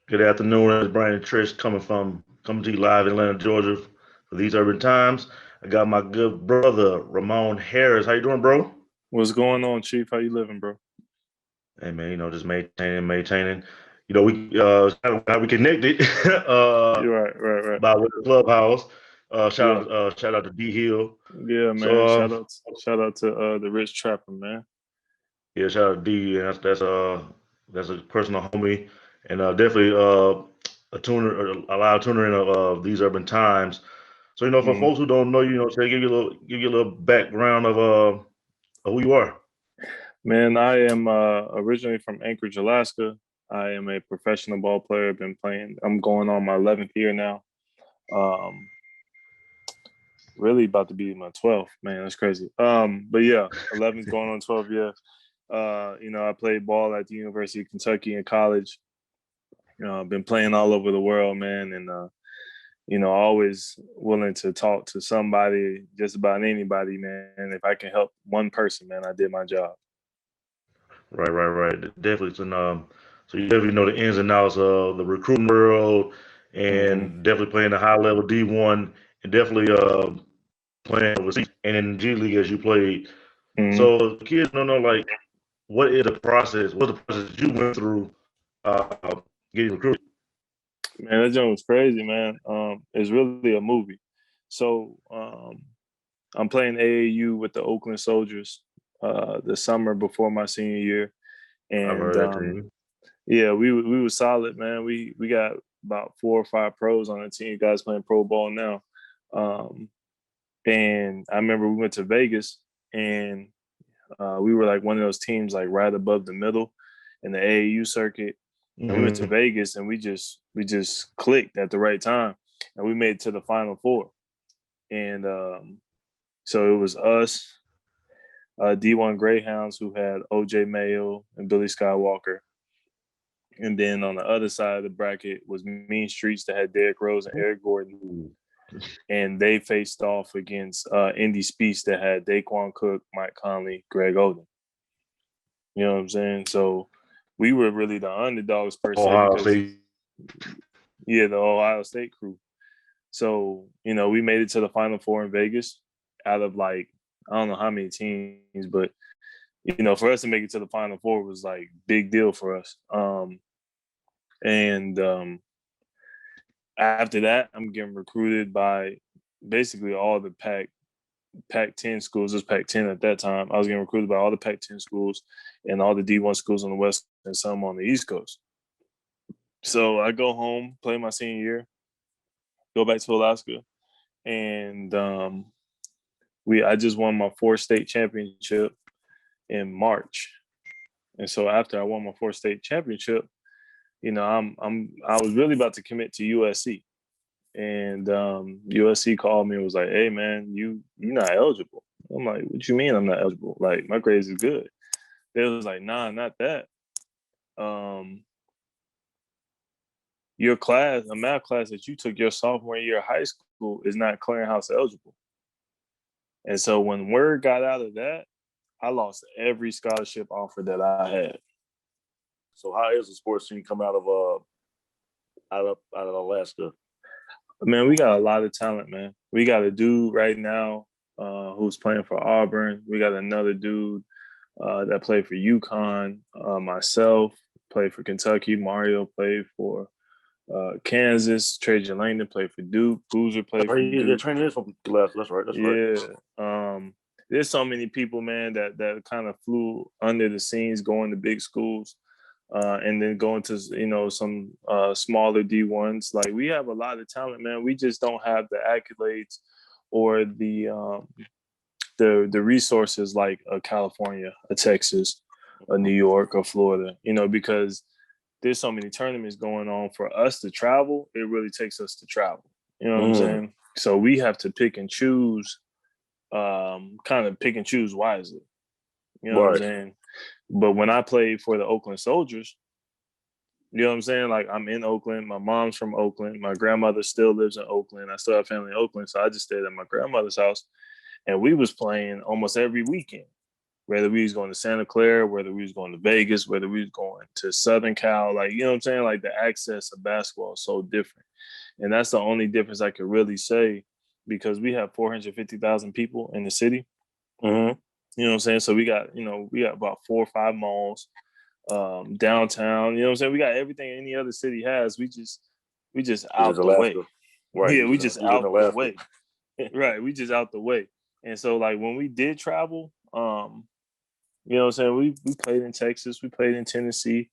Good afternoon. It's Brandon Triche coming to you live in Atlanta, Georgia for these urban times. I got my good brother Ramon Harris. How you doing, bro? What's going on, Chief? How you living, bro? Hey man, just maintaining. We how we connected You're right, right, right. by with the clubhouse. Yeah, Shout out to D Hill. yeah, man. So Shout out to the Rich Trapper, man. yeah, shout out to D. And that's a personal homie and definitely a tuner, a loud tuner in these urban times. So for hmm folks who don't know you, say give you a little background of who you are. Man, I am originally from Anchorage, Alaska. I am a professional ball player. Been playing. I'm going on my 11th year now. Um, really about to be my 12th. Man, that's crazy. But yeah, 11th going on 12 year. I played ball at the University of Kentucky in college. I've been playing all over the world, man, and always willing to talk to somebody, just about anybody, man. If I can help one person, man, I did my job. Right. Definitely. So you definitely know the ins and outs of the recruiting world, hmm and definitely playing the high level D1, and definitely playing overseas and in G League as you played. hmm So kids don't know like what is the process? What's the process you went through getting recruited? Man, that joint was crazy, man. It's really a movie. So I'm playing AAU with the Oakland Soldiers the summer before my senior year, I've and heard that team. yeah, we were solid, man. We got about 4 or 5 pros on the team, guys playing pro ball now. Um, and I remember we went to Vegas, and we were like one of those teams like right above the middle in the AAU circuit. And we went to Hmm. Vegas, and we just clicked at the right time, and we made it to the Final Four. And so it was us, D1 Greyhounds, who had OJ Mayo and Billy Skywalker. And then on the other side of the bracket was Mean Streets that had Derrick Rose and Eric Gordon. And they faced off against Indy Speech that had Daquan Cook, Mike Conley, Greg Oden. You know what I'm saying? So we were really the underdogs per se Ohio because, State. yeah, the Ohio State crew. So, we made it to the Final Four in Vegas out of like, I don't know how many teams, but, for us to make it to the Final Four was like big deal for us. And After that, I'm getting recruited by basically all the Pac-10 schools. It was Pac-10 at that time. I was getting recruited by all the Pac-10 schools and all the D1 schools on the West and some on the East Coast. So I go home, play my senior year, go back to Alaska, and I just won my fourth state championship in March. And so after I won my fourth state championship, I was really about to commit to USC. And USC called me and was like, "Hey man, you're not eligible." I'm like, "What you mean I'm not eligible? Like my grades is good." They was like, "Nah, not that. Um, your class, a math class that you took your sophomore year of high school, is not clearinghouse eligible." And so when word got out of that, I lost every scholarship offer that I had. So how is the sports team come out of Alaska? Man, we got a lot of talent, man. We got a dude right now who's playing for Auburn. We got another dude that played for UConn. Myself played for Kentucky. Mario played for Kansas. Trajan Langdon played for Duke. Boozer played for Yeah, Duke. training is from Alaska. That's right. That's right. Yeah. There's so many people, man, that kind of flew under the scenes going to big schools. And then going to some smaller D1s. Like we have a lot of talent, man. We just don't have the accolades or the resources like a California, a Texas, a New York, or Florida. Because there's so many tournaments going on for us to travel. It really takes us to travel. You know what I'm Mm, saying? So we have to pick and choose, kind of pick and choose wisely. You know what I'm right. saying? But when I played for the Oakland Soldiers, you know what I'm saying? Like I'm in Oakland. My mom's from Oakland. My grandmother still lives in Oakland. I still have family in Oakland. So I just stayed at my grandmother's house and we was playing almost every weekend. whether we was going to Santa Clara, whether we was going to Vegas, whether we was going to Southern Cal, like, you know what I'm saying? Like the access of basketball is so different. And that's the only difference I could really say, because we have 450,000 people in the city. Mm-hmm. You know what I'm saying? So we got about 4 or 5 malls, downtown. You know what I'm saying? We got everything any other city has. We just out the way. Right. Yeah, we just out the way. Right. We just out the way. And so like when we did travel, you know what I'm saying? We played in Texas, we played in Tennessee,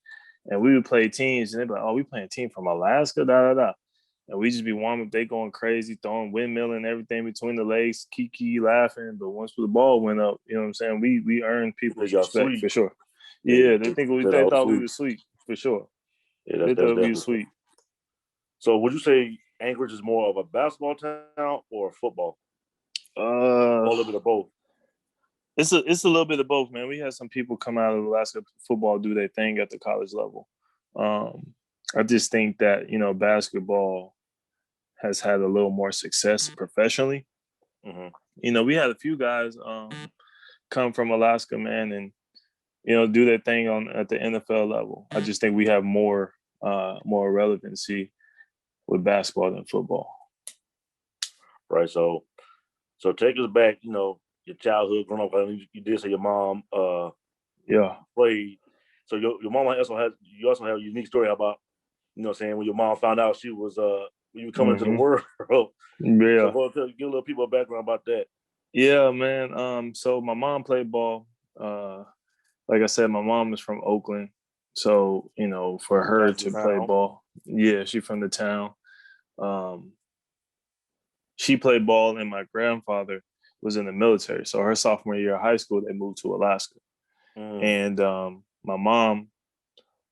and we would play teams, and they'd be like, oh, we playing a team from Alaska, da da da. And we just be warming up, they going crazy, throwing windmill and everything between the legs, kiki, laughing. But once the ball went up, you know what I'm saying? We earned people's respect for sure. Yeah, they thought we were sweet for sure. Yeah, they thought we were sweet. So would you say Anchorage is more of a basketball town or football? Or a little bit of both. It's a little bit of both, man. We had some people come out of Alaska football, do their thing at the college level. I just think that, you know, basketball has had a little more success professionally. Mm-hmm. You know, we had a few guys come from Alaska, man, and, you know, do their thing at the NFL level. I just think we have more relevancy with basketball than football. Right. So take us back, you know, your childhood growing up. You did say your mom played. So your mom also have a unique story about, you know what I'm saying, when your mom found out she was when you were coming into the world. Yeah. So give a little people a background about that. Yeah, man. So my mom played ball. Like I said, my mom is from Oakland. So, you know, for her to play ball, yeah, she's from the town. She played ball, and my grandfather was in the military. So her sophomore year of high school, they moved to Alaska. And my mom,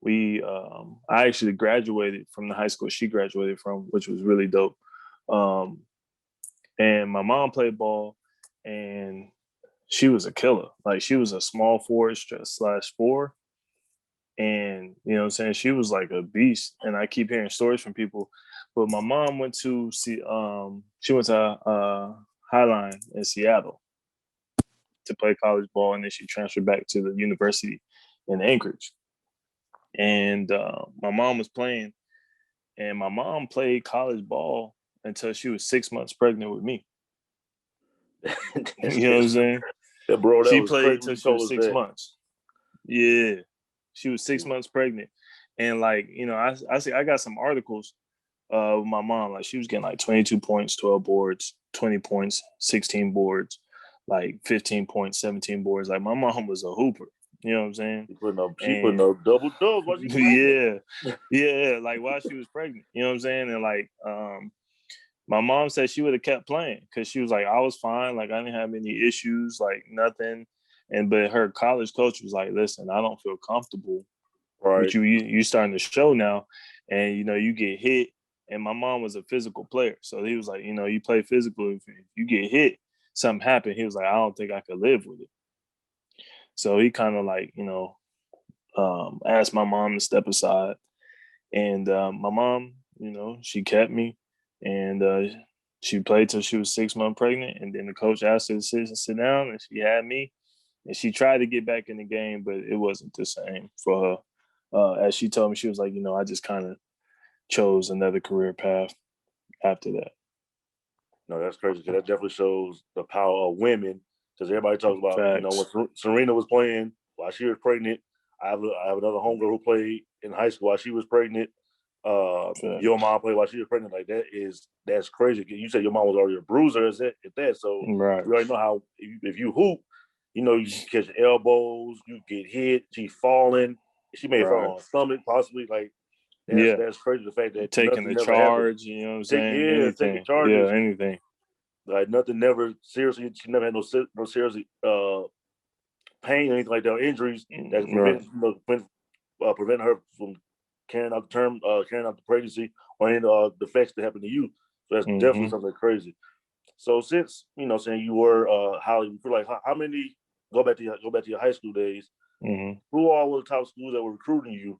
I actually graduated from the high school she graduated from, which was really dope. And my mom played ball, and she was a killer. Like, she was a small forward /4. And, you know what I'm saying, she was like a beast. And I keep hearing stories from people. But my mom went to Highline in Seattle to play college ball, and then she transferred back to the university in Anchorage. And my mom was playing, and my mom played college ball until she was 6 months pregnant with me. You know what I'm saying? Yeah, bro, she played until she was 6 months. Yeah, she was 6 months pregnant, and like, you know, I got some articles with my mom. Like, she was getting like 22 points, 12 boards, 20 points, 16 boards, like 15 points, 17 boards. Like, my mom was a hooper. You know what I'm saying? She putting up double dubs while she was pregnant. Yeah, like while she was pregnant. You know what I'm saying? And like, my mom said she would have kept playing because she was like, I was fine. Like, I didn't have any issues, like nothing. But her college coach was like, listen, I don't feel comfortable with you. You starting to show now, and, you know, you get hit. And my mom was a physical player. So he was like, you know, you play physical. If you get hit, something happened. He was like, I don't think I could live with it. So he kind of like, you know, asked my mom to step aside. And my mom, you know, she kept me. And she played till she was 6 months pregnant. And then the coach asked her to sit down, and she had me. And she tried to get back in the game, but it wasn't the same for her. As she told me, she was like, you know, I just kind of chose another career path after that. No, that's crazy, because that definitely shows the power of women. Because everybody talks about, Facts. you know, when Serena was playing while she was pregnant. I have another homegirl who played in high school while she was pregnant. Your mom played while she was pregnant. Like, that's crazy. You said your mom was already a bruiser at that. So we already know how if you hoop, you know, you catch elbows, you get hit, she falling. She may fall on her stomach, possibly. Like, that's crazy. The fact that taking the charge, you know what I'm saying? Taking charges. Yeah, anything. Like, nothing never seriously. She never had no serious pain or anything like that, or injuries that prevent her from carrying out the pregnancy or any the effects that happen to you. So that's definitely something crazy. So since, you know, saying you were Holly, for like how many go back to your high school days? Who all were the top schools that were recruiting you?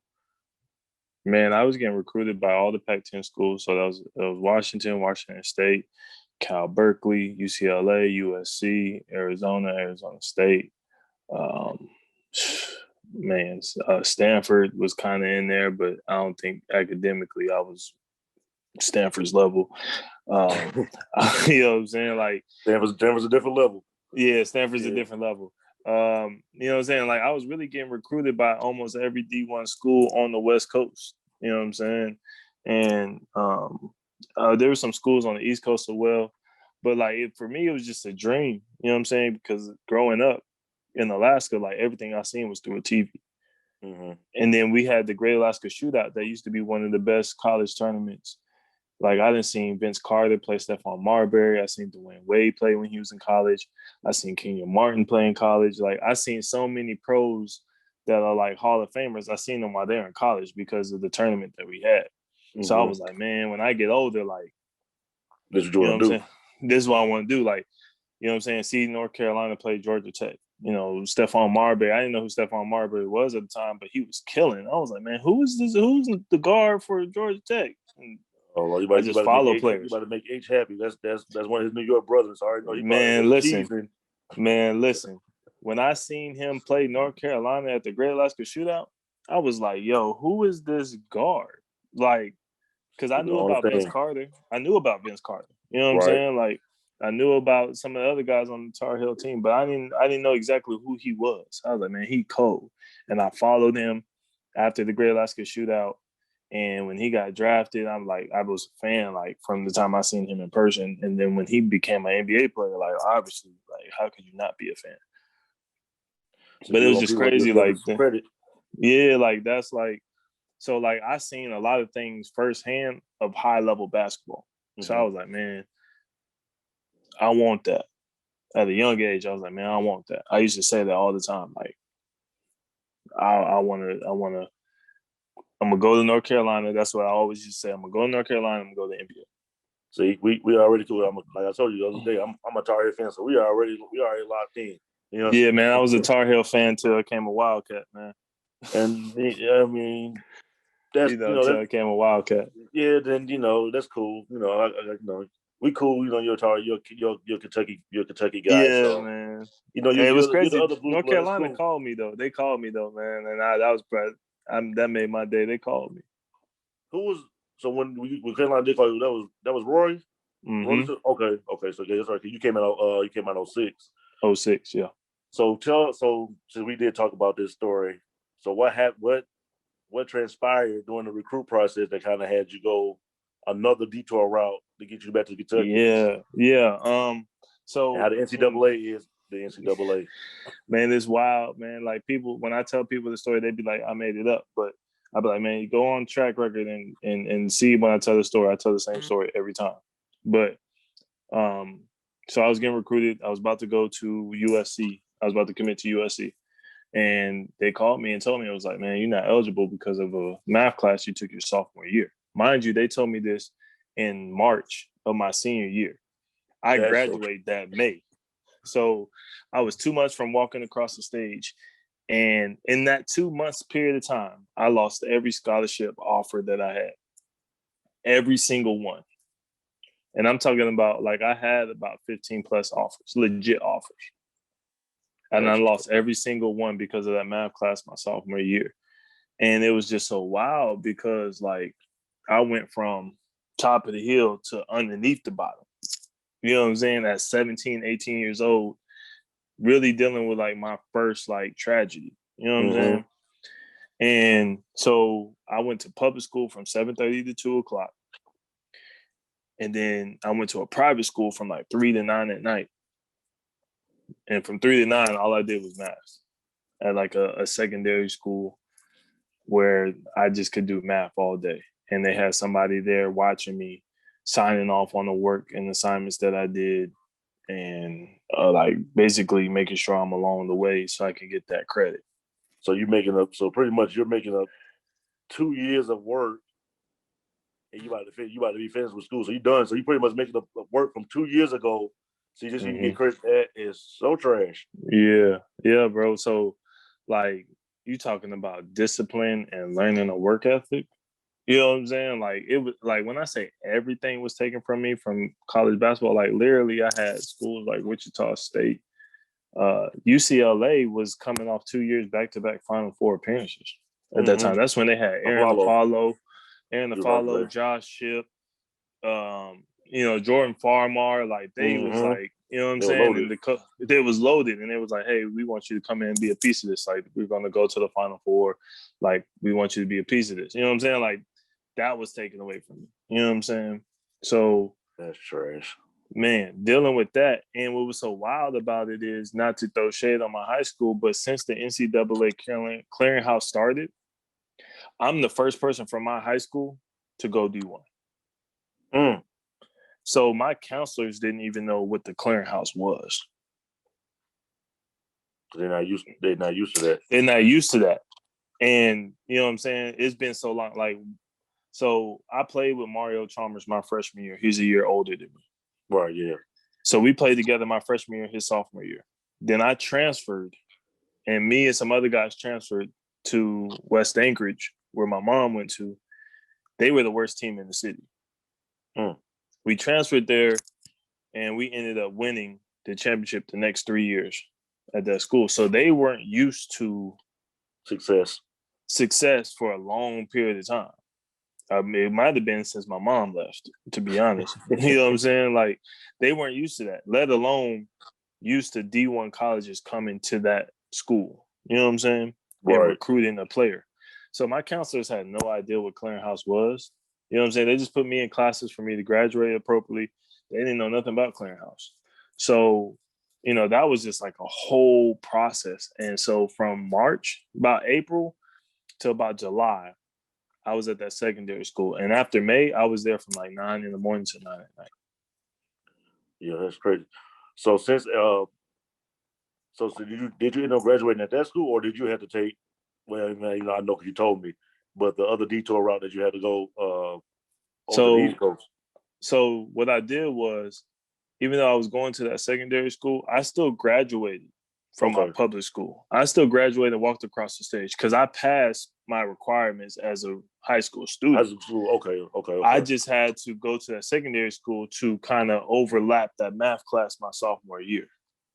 Man, I was getting recruited by all the Pac-10 schools. So that was Washington State, Cal Berkeley, UCLA, USC, Arizona State. Man, Stanford was kind of in there, but I don't think academically I was Stanford's level. You know what I'm saying? Like Stanford's a different level. Yeah, Stanford's a different level. You know what I'm saying? Like I was really getting recruited by almost every D1 school on the West Coast. You know what I'm saying? And there were some schools on the East Coast as well. But like for me, it was just a dream. You know what I'm saying? Because growing up in Alaska, like everything I seen was through a TV. Mm-hmm. And then we had the Great Alaska Shootout that used to be one of the best college tournaments. Like I done seen Vince Carter play Stephon Marbury. I seen Dwayne Wade play when he was in college. I seen Kenyon Martin play in college. Like I seen so many pros that are like Hall of Famers. I seen them while they're in college because of the tournament that we had. Mm-hmm. So I was like, man, when I get older, like, this is what you want to do. This is what I want to do. Like, you know what I'm saying? See North Carolina play Georgia Tech. You know, Stephon Marbury. I didn't know who Stephon Marbury was at the time, but he was killing. I was like, man, who is this? Who's the guard for Georgia Tech? And well, I just follow players. You about to make H happy. That's one of his New York brothers. I already know he Man, listen. When I seen him play North Carolina at the Great Alaska Shootout, I was like, yo, who is this guard? Like, because I knew about Vince Carter. You know what I'm saying? Like, I knew about some of the other guys on the Tar Heel team, but I didn't know exactly who he was. I was like, man, he cold. And I followed him after the Great Alaska Shootout. And when he got drafted, I'm like, I was a fan, like from the time I seen him in person. And then when he became an NBA player, like obviously, like how could you not be a fan? So but it was just crazy, like credit. Yeah, like that's like so like I seen a lot of things firsthand of high level basketball. Mm-hmm. So I was like, man, I want that. At a young age, I was like, man, I want that. I used to say that all the time. Like, I'm gonna go to North Carolina. That's what I always used to say. I'm gonna go to North Carolina. I'm gonna go to the NBA. See, we already cool. Like I told you the other day, I'm a Tar Heel fan, so we already locked in. You know? Yeah, man. I was a Tar Heel fan till I came a Wildcat, man. And I mean, that's till I came a Wildcat. Yeah, then that's cool. We cool. You're Kentucky guy. Yeah, so, man. It was crazy. North Carolina called me though. They called me though, man, and that made my day. They called me. Who was when Carolina did call you? That was Roy. Mm-hmm. Okay. So that's right. You came out. You came out 06. 06, yeah. So since we did talk about this story, so what happened? What transpired during the recruit process that kind of had you go another detour route to get you back to Kentucky? Yeah. So and how the NCAA is the NCAA. Man, it's wild, man. Like people, when I tell people the story, they'd be like, I made it up. But I'd be like, man, you go on track record and see when I tell the story. I tell the same story every time. But so I was getting recruited. I was about to go to USC. I was about to commit to USC. And they called me and told me, I was like, man, you're not eligible because of a math class you took your sophomore year. Mind you, they told me this in March of my senior year. I graduate that May. So I was 2 months from walking across the stage. And in that 2 months period of time, I lost every scholarship offer that I had. Every single one. And I'm talking about, like, I had about 15 plus offers, legit offers. And I lost every single one because of that math class my sophomore year. And it was just so wild because, like, I went from top of the hill to underneath the bottom. You know what I'm saying? At 17, 18 years old, really dealing with, like, my first, like, tragedy. You know what I'm saying? And so I went to public school from 7:30 to 2 o'clock. And then I went to a private school from, like, 3 to 9 at night. And from 3 to 9, all I did was math at, like, a secondary school where I just could do math all day. And they had somebody there watching me, signing off on the work and assignments that I did, and like basically making sure I'm along the way so I can get that credit. So you're pretty much you're making up 2 years of work, and you about to be finished with school. So you're done. So you pretty much making up work from 2 years ago. So you can get credit. That is so trash. Yeah, bro. So, like, you talking about discipline and learning a work ethic. You know what I'm saying? Like, it was like when I say everything was taken from me from college basketball, like literally I had schools like Wichita State, UCLA was coming off 2 years back-to-back Final Four appearances at that time. That's when they had Aaron Aflalo, Josh Shipp, Jordan Farmar. Like they was like, you know what I'm saying? And they was loaded, and it was like, hey, we want you to come in and be a piece of this. Like we're gonna go to the Final Four. Like we want you to be a piece of this. You know what I'm saying? Like that was taken away from me. You know what I'm saying? So that's trash. Man, dealing with that. And what was so wild about it is, not to throw shade on my high school, but since the NCAA clearinghouse started, I'm the first person from my high school to go D1. So my counselors didn't even know what the clearinghouse was. They're not used to that. They're not used to that. And you know what I'm saying? It's been so long. Like, so I played with Mario Chalmers my freshman year. He's a year older than me. Right, yeah. So we played together my freshman year, his sophomore year. Then I transferred, and me and some other guys transferred to West Anchorage, where my mom went to. They were the worst team in the city. We transferred there, and we ended up winning the championship the next 3 years at that school. So they weren't used to success for a long period of time. It might have been since my mom left, to be honest. You know what I'm saying? Like, they weren't used to that, let alone used to D1 colleges coming to that school. You know what I'm saying? Right. And recruiting a player. So my counselors had no idea what clearinghouse was. You know what I'm saying? They just put me in classes for me to graduate appropriately. They didn't know nothing about clearinghouse. So, that was just like a whole process. And so from March, about April to about July, I was at that secondary school. And after May, I was there from like 9 in the morning to 9 at night. Yeah, that's crazy. So since did you end up graduating at that school, or did you have to take, well, I know because you told me, but the other detour route that you had to go to the East Coast? So what I did was, even though I was going to that secondary school, I still graduated from my public school. I still graduated and walked across the stage because I passed my requirements as a high school student. Okay. I just had to go to that secondary school to kind of overlap that math class my sophomore year.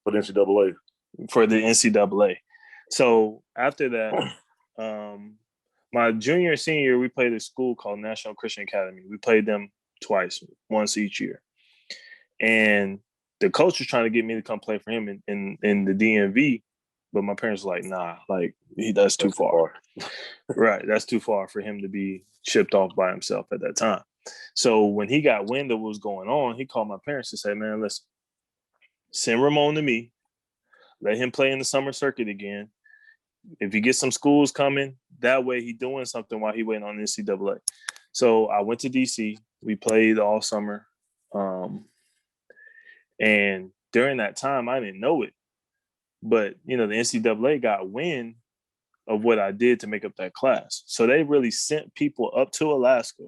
For the NCAA. For the NCAA. So after that, my junior and senior year, we played a school called National Christian Academy. We played them twice, once each year. And the coach was trying to get me to come play for him in the DMV, but my parents were like, nah, like that's too far. Right, that's too far for him to be shipped off by himself at that time. So when he got wind of what was going on, he called my parents and said, man, listen, send Ramon to me. Let him play in the summer circuit again. If he gets some schools coming, that way he doing something while he waiting on the NCAA. So I went to DC. We played all summer. And during that time, I didn't know it. But, the NCAA got wind of what I did to make up that class. So they really sent people up to Alaska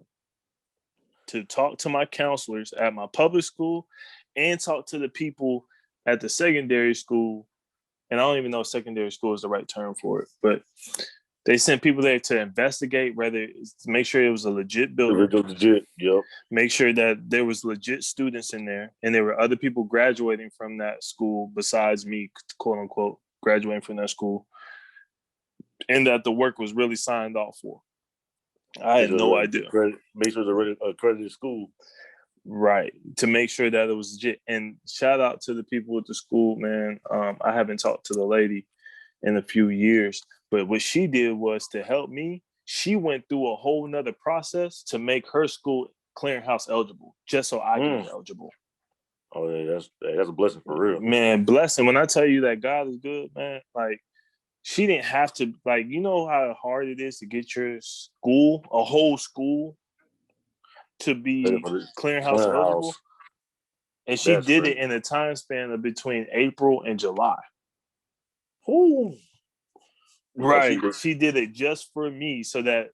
to talk to my counselors at my public school and talk to the people at the secondary school. And I don't even know if secondary school is the right term for it, but they sent people there to investigate, to make sure it was a legit building. Legit, yep. Make sure that there was legit students in there, and there were other people graduating from that school besides me, quote unquote, graduating from that school, and that the work was really signed off for. I had no idea. Make sure it's a accredited school. Right. To make sure that it was legit. And shout out to the people at the school, man. I haven't talked to the lady in a few years, but what she did was to help me. She went through a whole nother process to make her school clearinghouse eligible, just so I can be eligible. Oh, yeah, that's a blessing for real. Man, blessing. When I tell you that God is good, man, like, she didn't have to, like, you know how hard it is to get your school, a whole school, to be clearinghouse eligible? And she did it in a time span of between April and July. Ooh. Right. She did it just for me, so that,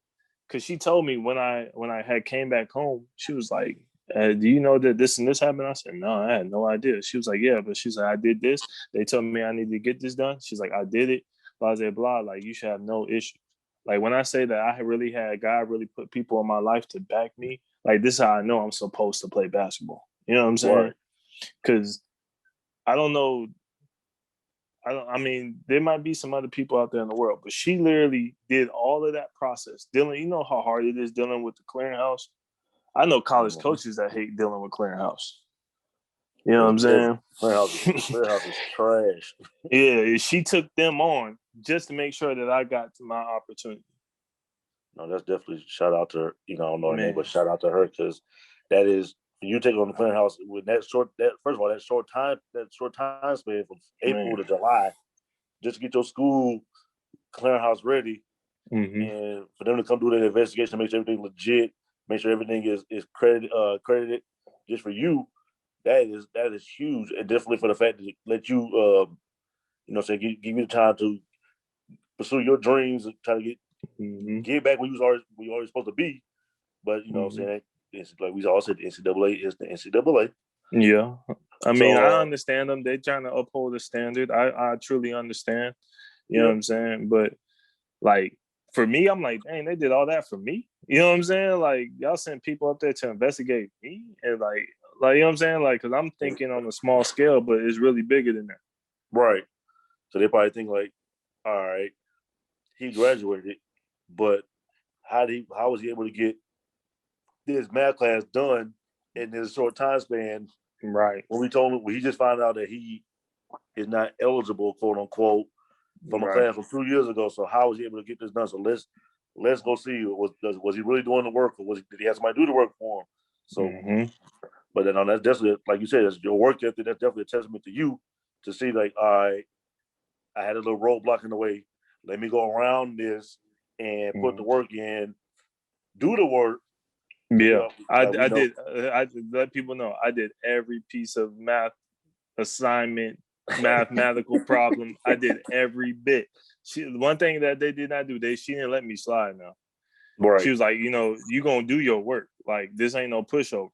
because she told me when I had came back home, she was like, do you know that this and this happened? I said, no, I had no idea. She was like, yeah, but she's like, I did this. They told me I need to get this done. She's like, I did it. Blah, blah, blah. Like, you should have no issue. Like, when I say that I really had, God really put people in my life to back me, like, this is how I know I'm supposed to play basketball. You know what I'm saying? Because I don't know I mean, there might be some other people out there in the world, but she literally did all of that process. Dealing, you know how hard it is dealing with the clearinghouse. I know college coaches that hate dealing with clearinghouse. You know what I'm saying? Clearinghouse is trash. Yeah, she took them on just to make sure that I got to my opportunity. No, that's definitely shout out to her. You know, I don't know her name, but shout out to her because that is you take on the clearinghouse with that short time span from April to July, just to get your school clearinghouse ready, and for them to come do that investigation, make sure everything legit, make sure everything is credited just for you. That is huge, and definitely for the fact that let you, give you the time to pursue your dreams and try to get back where you already supposed to be. But you know what I'm saying? It's like we all said, the NCAA is the NCAA. Yeah. I mean, I understand them. They're trying to uphold the standard. I truly understand. You know what I'm saying? But like for me, I'm like, dang, they did all that for me. You know what I'm saying? Like y'all sent people up there to investigate me, and like you know what I'm saying? Like, because I'm thinking on a small scale, but it's really bigger than that. Right. So they probably think like, all right, he graduated, but how was he able to get this math class done in this short time span? Right. When we told him, he just found out that he is not eligible, quote unquote, from a class from 2 years ago. So how was he able to get this done? So let's go see. Was he really doing the work, or did he have somebody do the work for him? So, but then that's definitely, like you said, that's your work ethic. That's definitely a testament to you to see like, all right, I had a little roadblock in the way. Let me go around this and put the work in, do the work. Yeah, I did. I let people know I did every piece of math assignment, mathematical problem. I did every bit. One thing that they did not do, she didn't let me slide now. Right. She was like, you know, you gonna do your work. Like this ain't no pushover.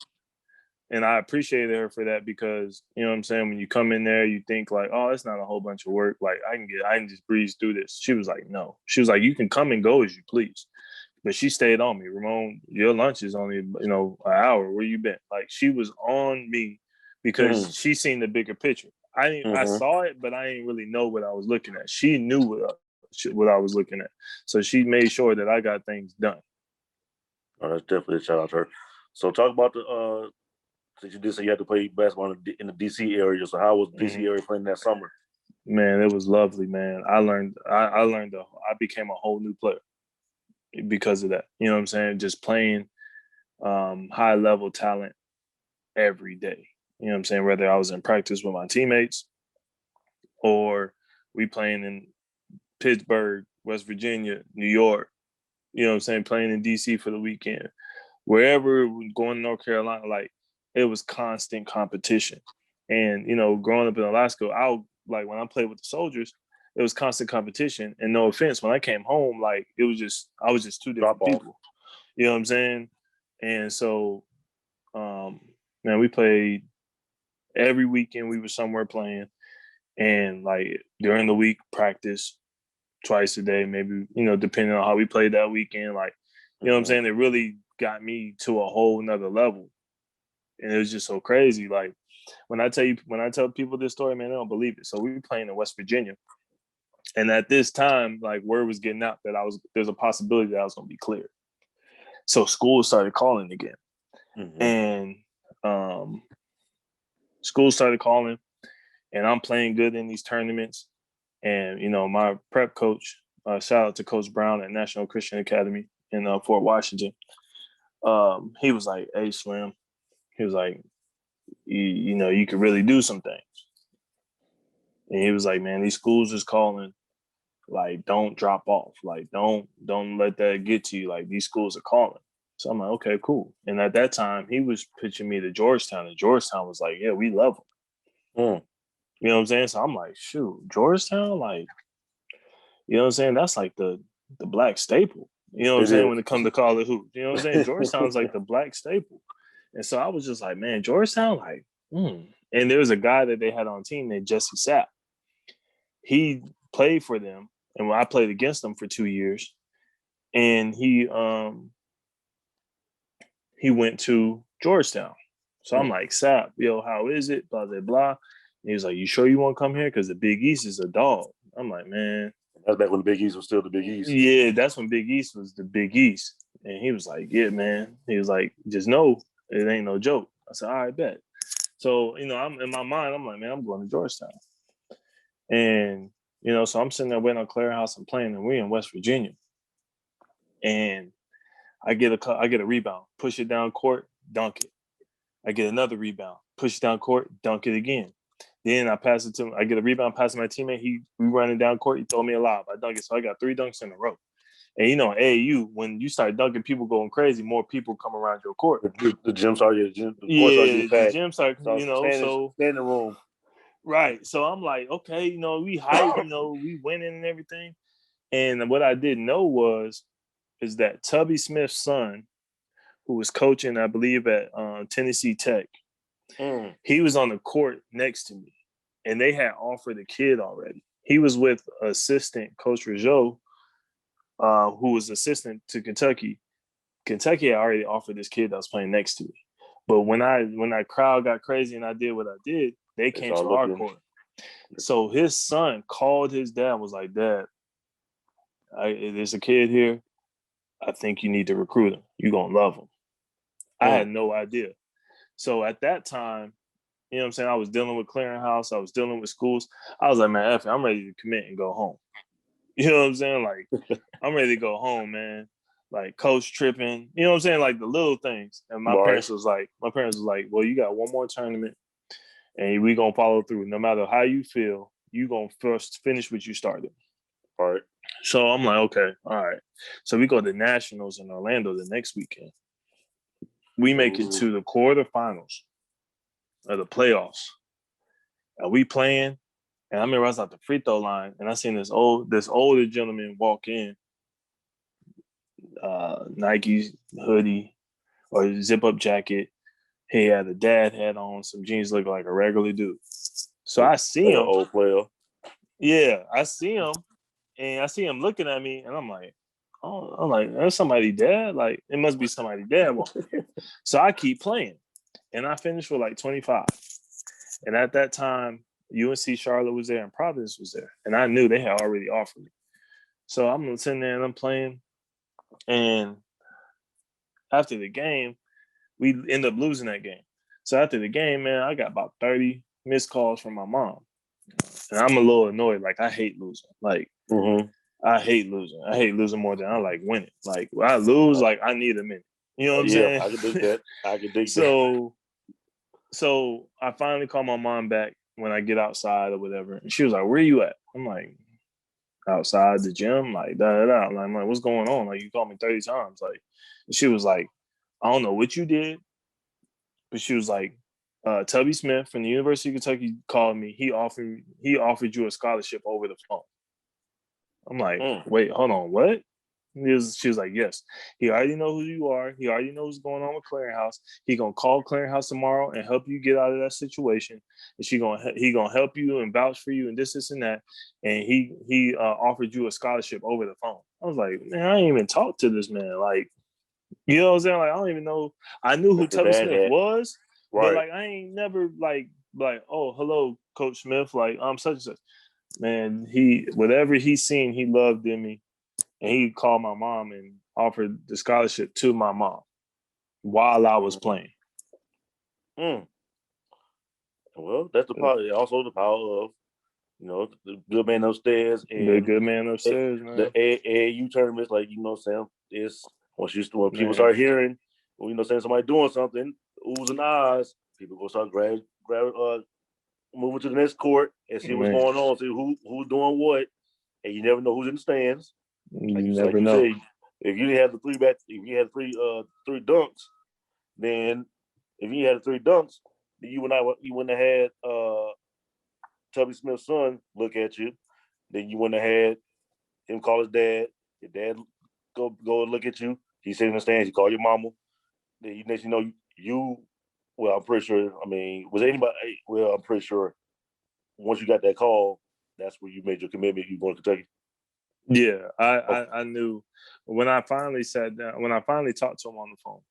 And I appreciated her for that because, you know what I'm saying, when you come in there, you think like, oh, it's not a whole bunch of work. Like I can just breeze through this. She was like, no. She was like, you can come and go as you please. But she stayed on me. Ramon, your lunch is only, an hour. Where you been? Like she was on me because she seen the bigger picture. I saw it, but I didn't really know what I was looking at. She knew what I was looking at. So she made sure that I got things done. Oh, that's definitely a shout out to her. So talk about since you did say you had to play basketball in the DC area. So how was the DC area playing that summer? Man, it was lovely, man. I became a whole new player because of that. You know what I'm saying? Just playing high level talent every day. You know what I'm saying? Whether I was in practice with my teammates or we playing in Pittsburgh, West Virginia, New York, you know what I'm saying? Playing in DC for the weekend. Wherever, going to North Carolina, like it was constant competition. And, growing up in Alaska, when I played with the soldiers, it was constant competition. And no offense, when I came home, like I was just two different people. You know what I'm saying? And so, man, we played every weekend. We were somewhere playing, and like during the week, practice twice a day, maybe depending on how we played that weekend. Like, you know what I'm saying? It really got me to a whole nother level, and it was just so crazy. Like when I tell people this story, man, they don't believe it. So we were playing in West Virginia. And at this time, like word was getting out that there's a possibility that I was going to be cleared. So school started calling again. And school started calling, and I'm playing good in these tournaments. And, my prep coach, shout out to Coach Brown at National Christian Academy in Fort Washington. He was like, hey, Slim, he was like, you could really do some things. And he was like, man, these schools is calling. Like, don't drop off. Like, don't let that get to you. Like, these schools are calling. So I'm like, okay, cool. And at that time, he was pitching me to Georgetown, and Georgetown was like, yeah, we love him. You know what I'm saying? So I'm like, shoot, Georgetown, like, you know what I'm saying? That's like the black staple. You know what I'm saying? When it comes to college hoops, you know what I'm saying? Georgetown's like the black staple. And so I was just like, man, Georgetown, like, And there was a guy that they had on the team named Jesse Sapp. He played for them, and when I played against them for 2 years, and he went to Georgetown. So I'm like, Sapp, yo, how is it? Blah, blah, blah. He was like, "You sure you want to come here? Because the Big East is a dog." I'm like, "Man." That's back when the Big East was still the Big East. Yeah, that's when Big East was the Big East. And he was like, "Yeah, man." He was like, "Just know it ain't no joke." I said, "All right, bet." So, I'm in my mind, I'm like, "Man, I'm going to Georgetown." And, so I'm sitting there waiting on Claire House and playing, and we're in West Virginia. And I get a rebound, push it down court, dunk it. I get another rebound, push it down court, dunk it again. Then I get a rebound, pass to my teammate. We running down court, he throw me a lob. I dunk it. So I got 3 dunks in a row. And AAU, when you start dunking, people going crazy, more people come around your court. The gym started, the gym started, standing room. Right. So I'm like, okay, we hype, we winning and everything. And what I didn't know is that Tubby Smith's son, who was coaching, I believe, at Tennessee Tech, he was on the court next to me, and they had offered a kid already. He was with assistant Coach Rougeau, who was assistant to Kentucky. Kentucky had already offered this kid that was playing next to me. But when that crowd got crazy and I did what I did, they came to our court. So his son called his dad and was like, "Dad, there's a kid here. I think you need to recruit him. You're going to love him." I had no idea. So at that time, you know what I'm saying, I was dealing with clearinghouse. I was dealing with schools. I was like, "Man, F it, I'm ready to commit and go home." You know what I'm saying? Like, I'm ready to go home, man. Like, coach tripping. You know what I'm saying? Like, the little things. And my parents was like, "Well, you got one more tournament, and we going to follow through. No matter how you feel, you going to first finish what you started." All right. So I'm like, okay, all right. So we go to Nationals in Orlando the next weekend. We make it to the quarterfinals of the playoffs. And we playing, and I remember I was at the free throw line, and I seen this older gentleman walk in, Nike hoodie or zip up jacket. He had a dad hat on, some jeans, looking like a regular dude. So I see him. Old player. Yeah, I see him, and I see him looking at me, and I'm like, "Oh, I'm like, there's somebody dad. Like, it must be somebody dad." So I keep playing, and I finished with like 25. And at that time, UNC Charlotte was there and Providence was there, and I knew they had already offered me. So I'm sitting there and I'm playing, and after the game, we end up losing that game. So after the game, man, I got about 30 missed calls from my mom, and I'm a little annoyed. Like, I hate losing. Like, I hate losing. I hate losing more than I like winning. Like, when I lose, like, I need a minute. You know what I'm saying? I can dig that. So I finally call my mom back when I get outside or whatever, and she was like, "Where you at?" I'm like, "Outside the gym." Like, da da da. I'm like, "What's going on?" Like, you called me 30 times. Like, and she was like, "I don't know what you did," but she was like, "Tubby Smith from the University of Kentucky called me. He offered you a scholarship over the phone." I'm like, "Wait, hold on, what?" She was like, "Yes, he already know who you are. He already knows what's going on with Clearinghouse. He gonna call Clearinghouse tomorrow and help you get out of that situation. And he gonna help you and vouch for you and this and that. And he offered you a scholarship over the phone." I was like, "Man, I ain't even talked to this man. Like, you know what I'm saying? Like, I don't even know. I knew who Tubby Smith was, but like, I ain't never like, oh, hello, Coach Smith. Like, I'm such and such." Man, whatever he seen, he loved in me. And he called my mom and offered the scholarship to my mom while I was playing. Well, that's the power. Also, the power of, the good man upstairs and the good man upstairs, man. The AAU tournaments, like, Sam, it's when people start hearing, saying somebody doing something, oohs and ahs, people go start moving to the next court and see what's going on, see who's doing what, and you never know who's in the stands. You never know. Say, if you didn't have three dunks, then if you had 3 dunks, then you wouldn't have had Tubby Smith's son look at you. Then you wouldn't have had him call his dad. Your dad go and look at you. He sit in the stands. He call your mama. Then next you. Well, I'm pretty sure. I mean, was anybody? Well, I'm pretty sure. Once you got that call, that's where you made your commitment. You going to Kentucky. Yeah, I knew when I finally sat down, when I finally talked to him on the phone,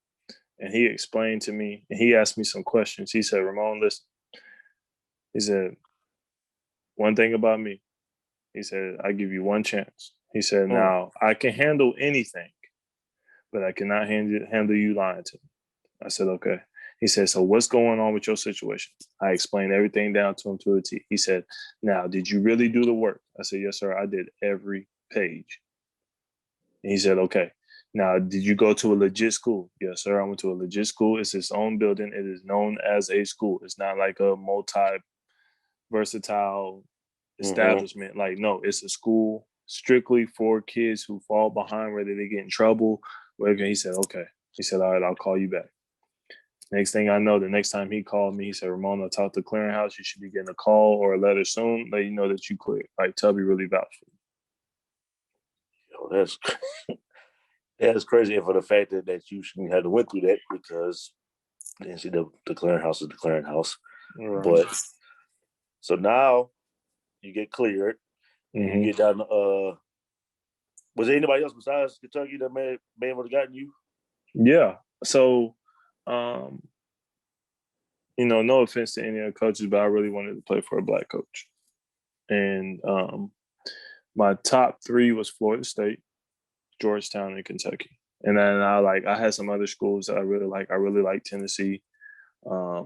and he explained to me, and he asked me some questions. He said, "Ramon, listen, He said, one thing about me. He said, I give you one chance. He said, now I can handle anything, but I cannot handle you lying to me. I said, okay. He said, so what's going on with your situation? I explained everything down to him to a T. He said, now, did you really do the work? I said, yes, sir. I did every page. And he said, okay. Now, did you go to a legit school? Yes, sir. I went to a legit school. It's its own building. It is known as a school. It's not like a multi-versatile establishment. Like, no, it's a school strictly for kids who fall behind, whether they get in trouble. Whatever. He said, okay. He said, all right, I'll call you back. Next thing I know, the next time he called me, he said, Ramon, I talked to Clearinghouse. You should be getting a call or a letter soon. Let you know that you cleared. Like, Tubby really vouched for you. Yo, that's crazy. And for the fact that you shouldn't have to went through that because the NCAA, the Clearinghouse is the Clearinghouse. Right. But so now you get cleared. You get down. Was there anybody else besides Kentucky that may have gotten you? Yeah. So, no offense to any of the coaches, but I really wanted to play for a black coach. And my top three was Florida State, Georgetown, and Kentucky. And then I had some other schools that I really like. I really liked Tennessee. I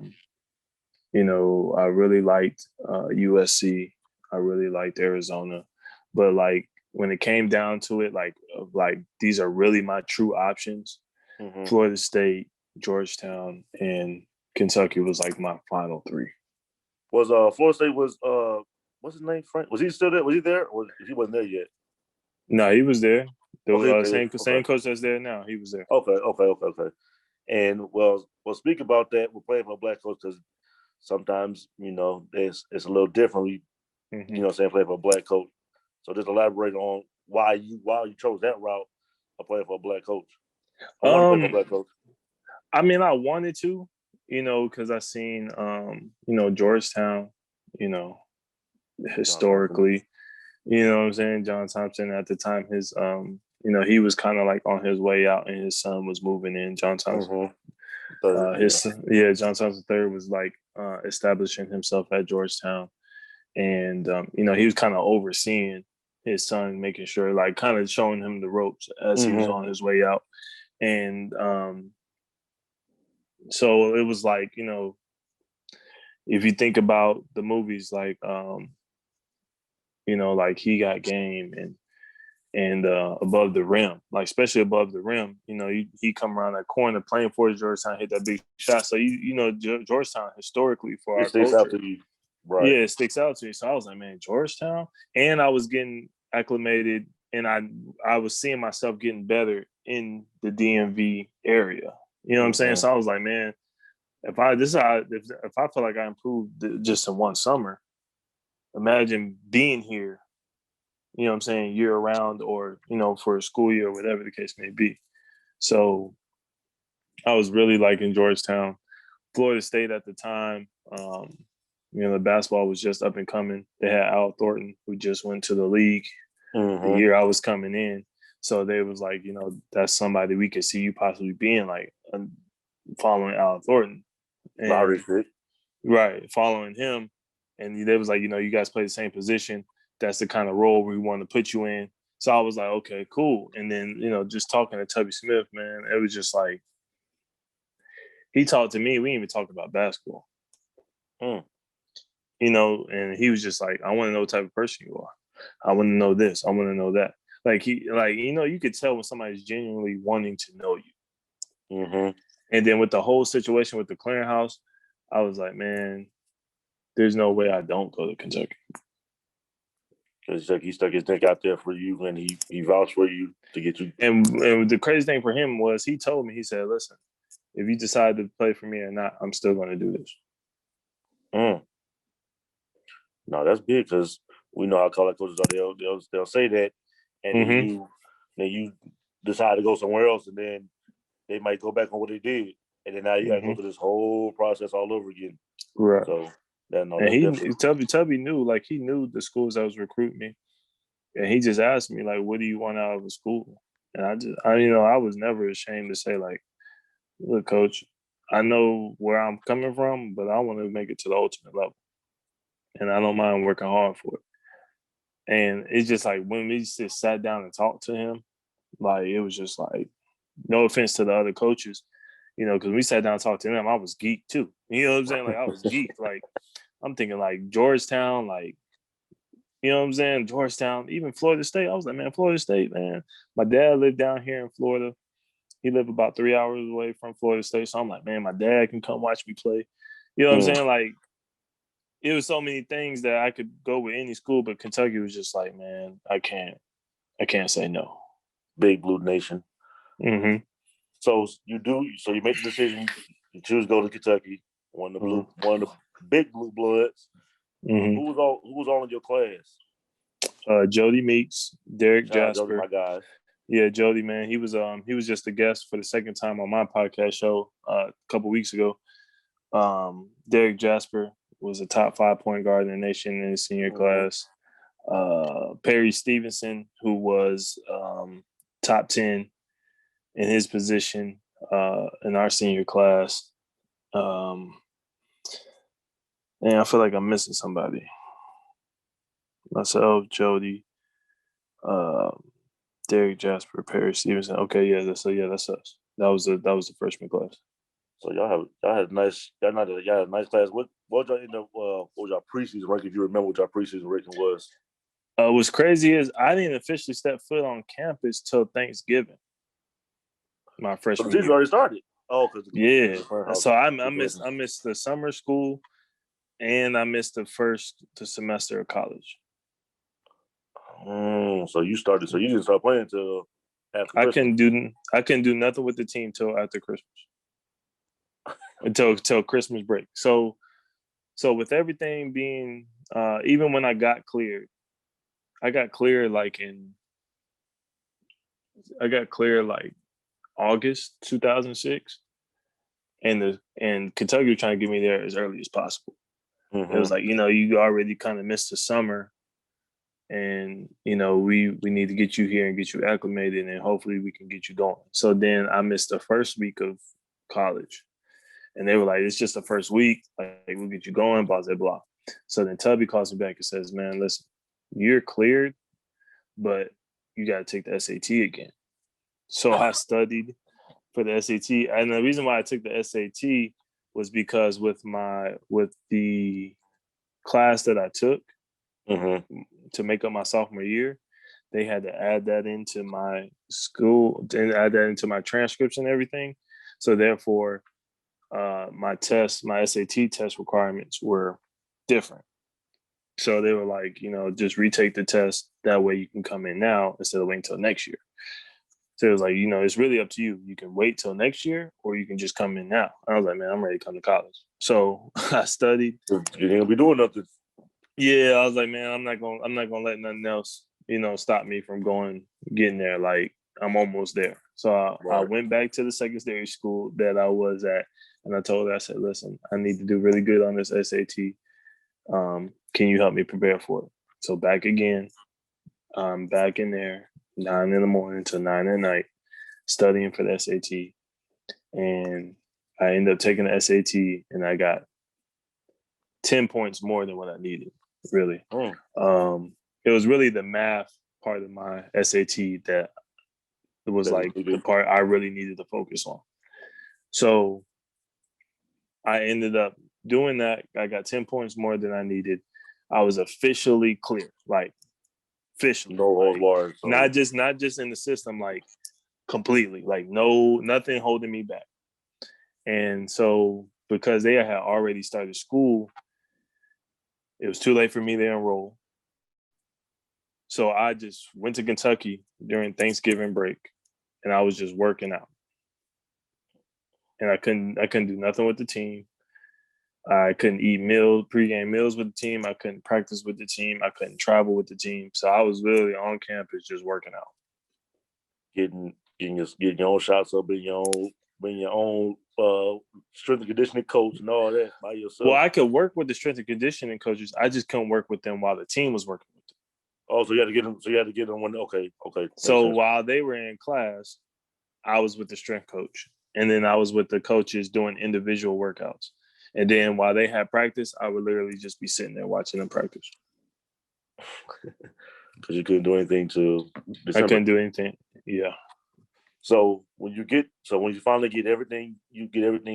really liked USC. I really liked Arizona. But like when it came down to it, like these are really my true options. Florida State, Georgetown, and Kentucky was like my final three. Was Florida State was what's his name? Frank? Was he still there? Was he there? Or he wasn't there yet? No, he was there. The same okay. coach that's there now. He was there. Okay. And well, speak about that. We're playing for a black coach because sometimes it's a little different. Saying playing for a black coach. So just elaborate on why you chose that route of playing for a black coach. I want to play for a black coach. I mean, I wanted to, because I seen, Georgetown, historically, you know what I'm saying? John Thompson at the time, his, he was kind of like on his way out and his son was moving in. John Thompson, John Thompson III was like establishing himself at Georgetown. And, he was kind of overseeing his son, making sure, like kind of showing him the ropes as he was on his way out. And so it was like, if you think about the movies, like, like He Got Game and Above the Rim, like especially Above the Rim, he come around that corner playing for Georgetown, hit that big shot. So Georgetown historically for our culture, out to you. Right. Yeah, it sticks out to you. So I was like, man, Georgetown, and I was getting acclimated, and I was seeing myself getting better in the DMV area. You know what I'm saying? So I was like, man, if I feel like I improved just in one summer, imagine being here, you know what I'm saying, year round or, for a school year or whatever the case may be. So I was really liking Georgetown. Florida State at the time, the basketball was just up and coming. They had Al Thornton, who just went to the league the year I was coming in. So they was like, that's somebody we could see you possibly being like following Al Thornton. And, right, following him. And they was like, you guys play the same position. That's the kind of role we want to put you in. So I was like, okay, cool. And then, just talking to Tubby Smith, man, it was just like, he talked to me. We didn't even talk about basketball. And he was just like, I want to know what type of person you are. I want to know this. I want to know that. Like you could tell when somebody's genuinely wanting to know you. And then with the whole situation with the Clearinghouse, I was like, man, there's no way I don't go to Kentucky. Because he stuck his neck out there for you, and he vouched for you to get you. And the crazy thing for him was he told me, he said, listen, if you decide to play for me or not, I'm still going to do this. No, that's big because we know how college coaches are. They'll say that, and then you decide to go somewhere else, and then they might go back on what they did, and then now you got to go through this whole process all over again. Right. So Tubby knew, like he knew the schools that was recruiting me, and he just asked me like, "What do you want out of a school?" And I was never ashamed to say like, "Look, coach, I know where I'm coming from, but I want to make it to the ultimate level." and I don't mind working hard for it. And it's just like when we just sat down and talked to him, like it was just like, no offense to the other coaches, because we sat down and talked to them, I was geeked too. You know what I'm saying? Like I was geeked. Like I'm thinking like Georgetown, like, you know what I'm saying? Georgetown, even Florida State. I was like, man, Florida State, man. My dad lived down here in Florida. He lived about 3 hours away from Florida State. So I'm like, man, my dad can come watch me play. You know what I'm saying? Like, it was so many things that I could go with any school, but Kentucky was just like, man, I can't say no. Big Blue Nation. Mm-hmm. So you make the decision. You choose to go to Kentucky. One of the big blue bloods. Mm-hmm. Who was all in your class? Jody Meeks, Derek Jasper. Jody, my guy. Yeah, Jody, man. He was just a guest for the second time on my podcast show a couple weeks ago. Derek Jasper was a top 5 point guard in the nation in his senior class. Perry Stevenson, who was top 10 in his position in our senior class. And I feel like I'm missing somebody. Myself, Jody, Derek Jasper, Perry Stevenson. Okay, yeah, that's us. That was the freshman class. So y'all had a nice class. What y'all end up? What was y'all preseason ranking? If you remember what y'all preseason ranking was. What's crazy is I didn't officially step foot on campus till Thanksgiving. My freshman year. Already started. Oh, So I missed the summer school, and I missed the semester of college. So you didn't start playing until after Christmas. I couldn't do nothing with the team till after Christmas. until Christmas break. So with everything being even when I got cleared like August 2006, and Kentucky was trying to get me there as early as possible. It was like, you already kind of missed the summer, and we need to get you here and get you acclimated, and hopefully we can get you going. So then I missed the first week of college, and they were like, it's just the first week, like we'll get you going, blah blah blah. So then Tubby calls me back and says, man, listen, you're cleared, but you got to take the SAT again. So I studied for the SAT, and the reason why I took the SAT was because with the class that I took to make up my sophomore year, they had to add that into my school and add that into my transcripts and everything. So therefore, my SAT test requirements were different. So they were like, just retake the test. That way you can come in now instead of waiting until next year. So it was like, it's really up to you. You can wait till next year, or you can just come in now. I was like, man, I'm ready to come to college. So I studied. You ain't gonna be doing nothing. Yeah, I was like, man, I'm not gonna let nothing else, stop me from getting there. Like I'm almost there. So I went back to the secondary school that I was at, and I told her, I said, listen, I need to do really good on this SAT. Can you help me prepare for it? So back again, back in there, 9 a.m. to 9 p.m, studying for the SAT. And I ended up taking the SAT, and I got 10 points more than what I needed, really. It was really the math part of my SAT that was like the part I really needed to focus on. So I ended up doing that. I got 10 points more than I needed. I was officially clear, like officially. No holds barred. So. Not just in the system, like completely, like nothing holding me back. And so because they had already started school, it was too late for me to enroll. So I just went to Kentucky during Thanksgiving break, and I was just working out. And I couldn't do nothing with the team. I couldn't eat pregame meals with the team. I couldn't practice with the team. I couldn't travel with the team. So I was literally on campus just working out. Getting your own shots up, being your own strength and conditioning coach and all that by yourself. Well, I could work with the strength and conditioning coaches. I just couldn't work with them while the team was working with them. Oh, so you had to get them. So you had to get them when. Okay. So while they were in class, I was with the strength coach, and then I was with the coaches doing individual workouts. And then while they had practice, I would literally just be sitting there watching them practice. Because you couldn't do anything till December. I couldn't do anything. Yeah. So when you finally get everything,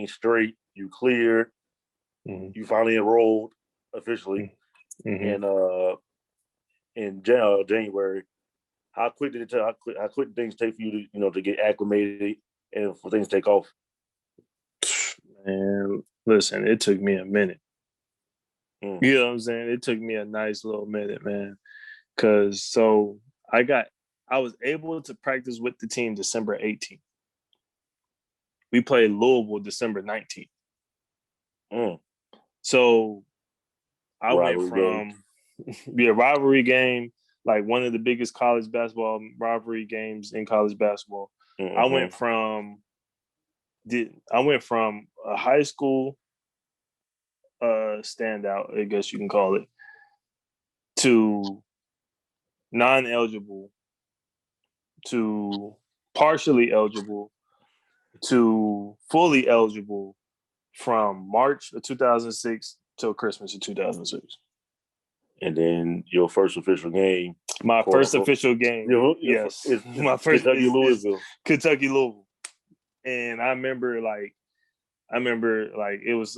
straight, you cleared, you finally enrolled officially, and in January. How quick did things take for you to to get acclimated and for things to take off? Man, listen, it took me a minute. Mm. You know what I'm saying? It took me a nice little minute, man. Cause I was able to practice with the team December 18th. We played Louisville December 19th. Mm. So I went Rivalry from rivalry game, like one of the biggest college basketball rivalry games in college basketball. Mm-hmm. I went from a high school standout, I guess you can call it, to non-eligible, to partially eligible, to fully eligible from March of 2006 till Christmas of 2006. And then your first official game. My first official game, yes. My first Louisville. Kentucky Louisville. And I remember it was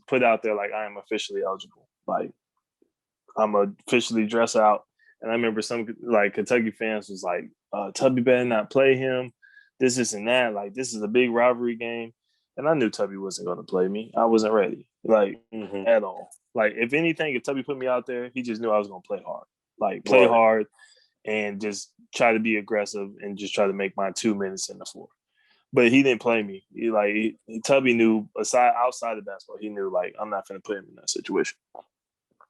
put out there like I am officially eligible. Like I'm officially dressed out. And I remember some like Kentucky fans was like, Tubby better not play him. This and that. Like this is a big rivalry game. And I knew Tubby wasn't going to play me. I wasn't ready, at all. Like if anything, if Tubby put me out there, he just knew I was going to play hard. Like play hard and just try to be aggressive and just try to make my 2 minutes in the floor. But he didn't play me. Tubby knew outside of basketball, he knew like I'm not going to put him in that situation.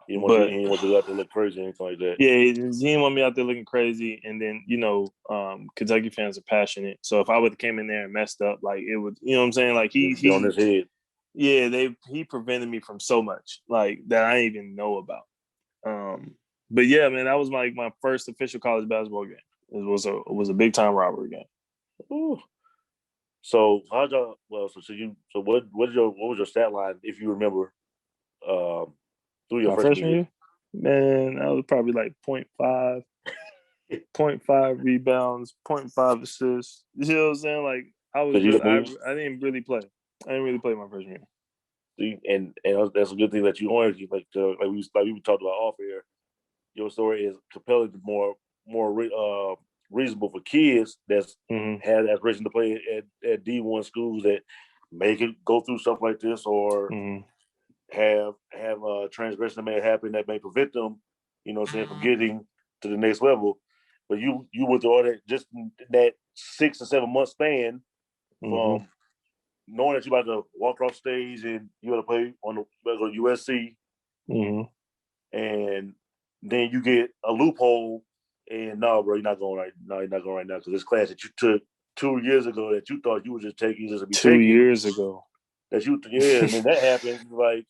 He didn't want to go out there look crazy or anything like that. Yeah, he didn't want me out there looking crazy. And then, Kentucky fans are passionate. So if I would have came in there and messed up, like it would, you know what I'm saying? Like he on his head. Yeah, he prevented me from so much like that I didn't even know about. But yeah, man, that was like my first official college basketball game. It was a big time rivalry game. Ooh. So what was your stat line if you remember through your freshman year? Man, I was probably like 0.5, 0.5 rebounds, 0.5 assists. You know what I'm saying? Like I didn't really play. I didn't really play my freshman year. And that's a good thing that you learned. Like we talked about off air. Your story is compelling, more reasonable for kids that's had aspiration to play at D1 schools that may go through stuff like this or have a transgression that may happen that may prevent them, from getting to the next level. But you went through all that just that 6 or 7 month span from knowing that you're about to walk off stage and you're going to play on the USC, and then you get a loophole. And no, bro, you're not going right now because this class that you took 2 years ago that you thought you were just taking, just to be 2 years ago. And then that happens. Like,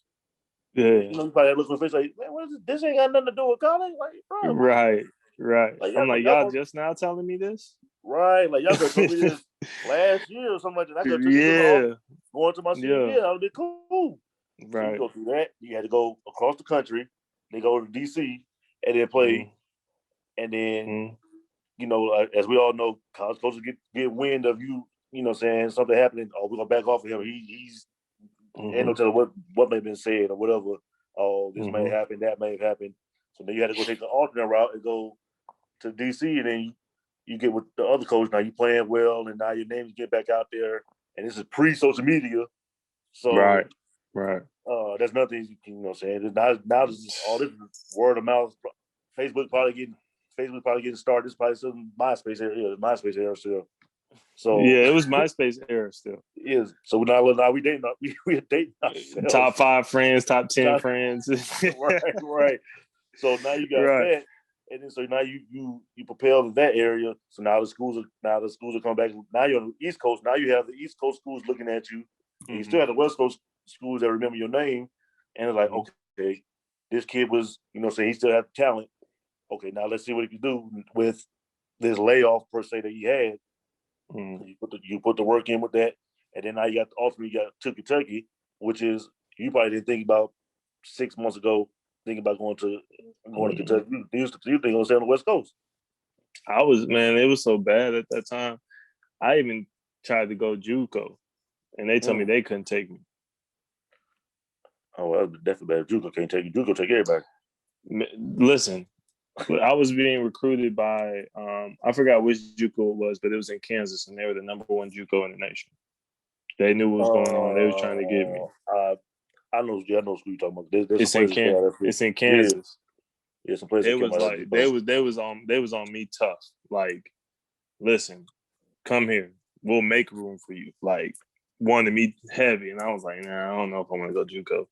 you probably look on the face like, man, what is this? This ain't got nothing to do with college. Like, bro, right. Like, I'm like, y'all just now telling me this? Right, like y'all could have told me this last year or something like that. I could have took you going to my senior year. I would be cool. Right. So you go through that. You had to go across the country. They go to DC and then play. And then, as we all know, college coaches get wind of you, saying something happening. Oh, we're going to back off of him. He's ain't no telling what may have been said or whatever. Oh, this may happen, that may have happened. So then you had to go take the alternate route and go to DC, and then you get with the other coach. Now you playing well, and now your names get back out there. And this is pre-social media. So right. There's nothing, saying. Now this is all this word of mouth. Facebook probably getting started. This probably still MySpace era still. So yeah, it was MySpace era still. It is. So now we dating ourselves. Top 5 friends, top 10 friends. right. So now you got that, and then so now you propel to that area. So now the schools are coming back. Now you're on the East Coast. Now you have the East Coast schools looking at you. And you still have the West Coast schools that remember your name, and it's like, okay, this kid was, saying he still had talent. Okay, now let's see what he can do with this layoff per se that he had. You put the work in with that, and then now you got to Kentucky, which is You probably didn't think about 6 months ago, thinking about going to Kentucky. You think going to stay on the West Coast. I was, man, it was so bad at that time. I even tried to go JUCO, and they told me they couldn't take me. Oh, well, definitely bad. JUCO can't take you. JUCO take everybody. Listen, I was being recruited by, I forgot which JUCO it was, but it was in Kansas, and they were the number one JUCO in the nation. They knew what was going on. They was trying to get me. I know who you're talking about. It's in Kansas. It's in Kansas. Yeah, some places. It was like they was on me tough. Like, listen, come here. We'll make room for you. Like, wanted me heavy, and I was like, nah, I don't know if I want to go JUCO.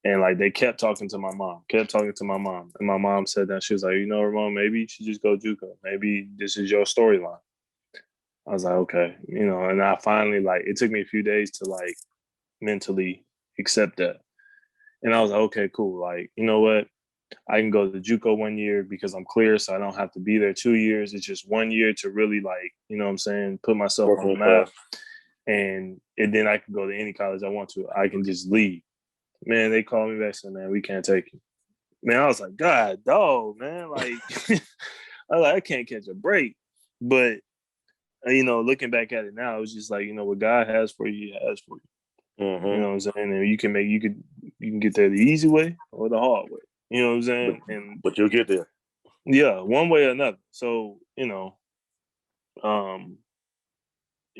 And like they kept talking to my mom, and my mom said that she was like, Ramon, maybe you should just go JUCO. Maybe this is your storyline. I was like, okay, and I finally it took me a few days to like mentally accept that. And I was like, okay, cool. Like, you know what? I can go to JUCO 1 year because I'm clear, so I don't have to be there 2 years. It's just 1 year to really put myself on the map. And then I can go to any college I want to. I can just leave. Man, they called me back and said, man, we can't take you. Man, I was like, God, dog, man. Like, I can't catch a break. But, looking back at it now, it was just like, what God has for you, He has for you. Mm-hmm. You know what I'm saying? And you can get there the easy way or the hard way. You know what I'm saying? But you'll get there. Yeah, one way or another. So,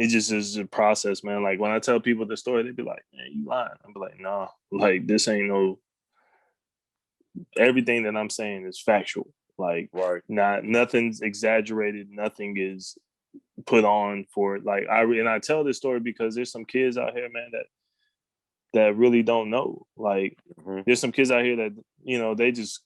it just is a process, man. Like when I tell people the story, they be like, man, you lying. I'm like, nah, like this ain't everything that I'm saying is factual. Like nothing's exaggerated. Nothing is put on for it. Like I tell this story because there's some kids out here, man, that really don't know. Like there's some kids out here that, they just,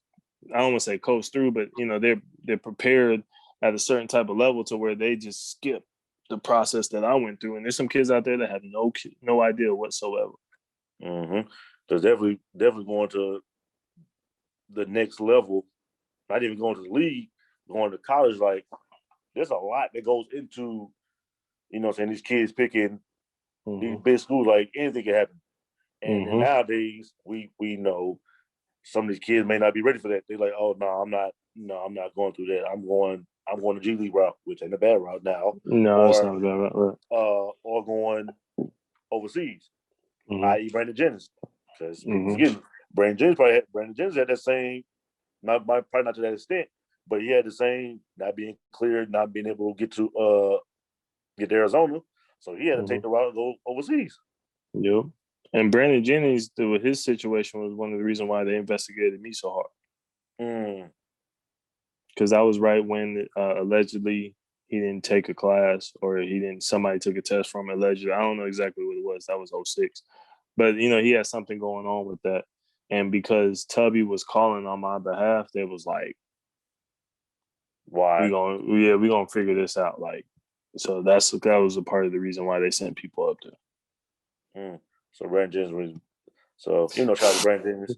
I don't want to say coast through, but they're prepared at a certain type of level to where they just skip the process that I went through. And there's some kids out there that have no idea whatsoever. There's definitely going to the next level, not even going to the league, going to college. Like there's a lot that goes into, these kids picking these big schools. Like anything can happen. And nowadays we know some of these kids may not be ready for that. They're like, oh no, I'm not going through that. I'm going the G League route, which ain't a bad route now. No, it's not a bad route. Or going overseas, i.e. Brandon Jennings. Because Brandon Jennings had that same, probably not to that extent, but he had the same not being cleared, not being able to get to Arizona. So he had to take the route and go overseas. Yep. And Brandon Jennings, his situation was one of the reasons why they investigated me so hard. Because that was right when allegedly he didn't take a class or somebody took a test from him allegedly. I don't know exactly what it was. That was 2006. But, he had something going on with that. And because Tubby was calling on my behalf, they was like, why? We're going to figure this out. Like, so that was a part of the reason why they sent people up there. So Brandon Jennings, shout out to Brandon Jennings.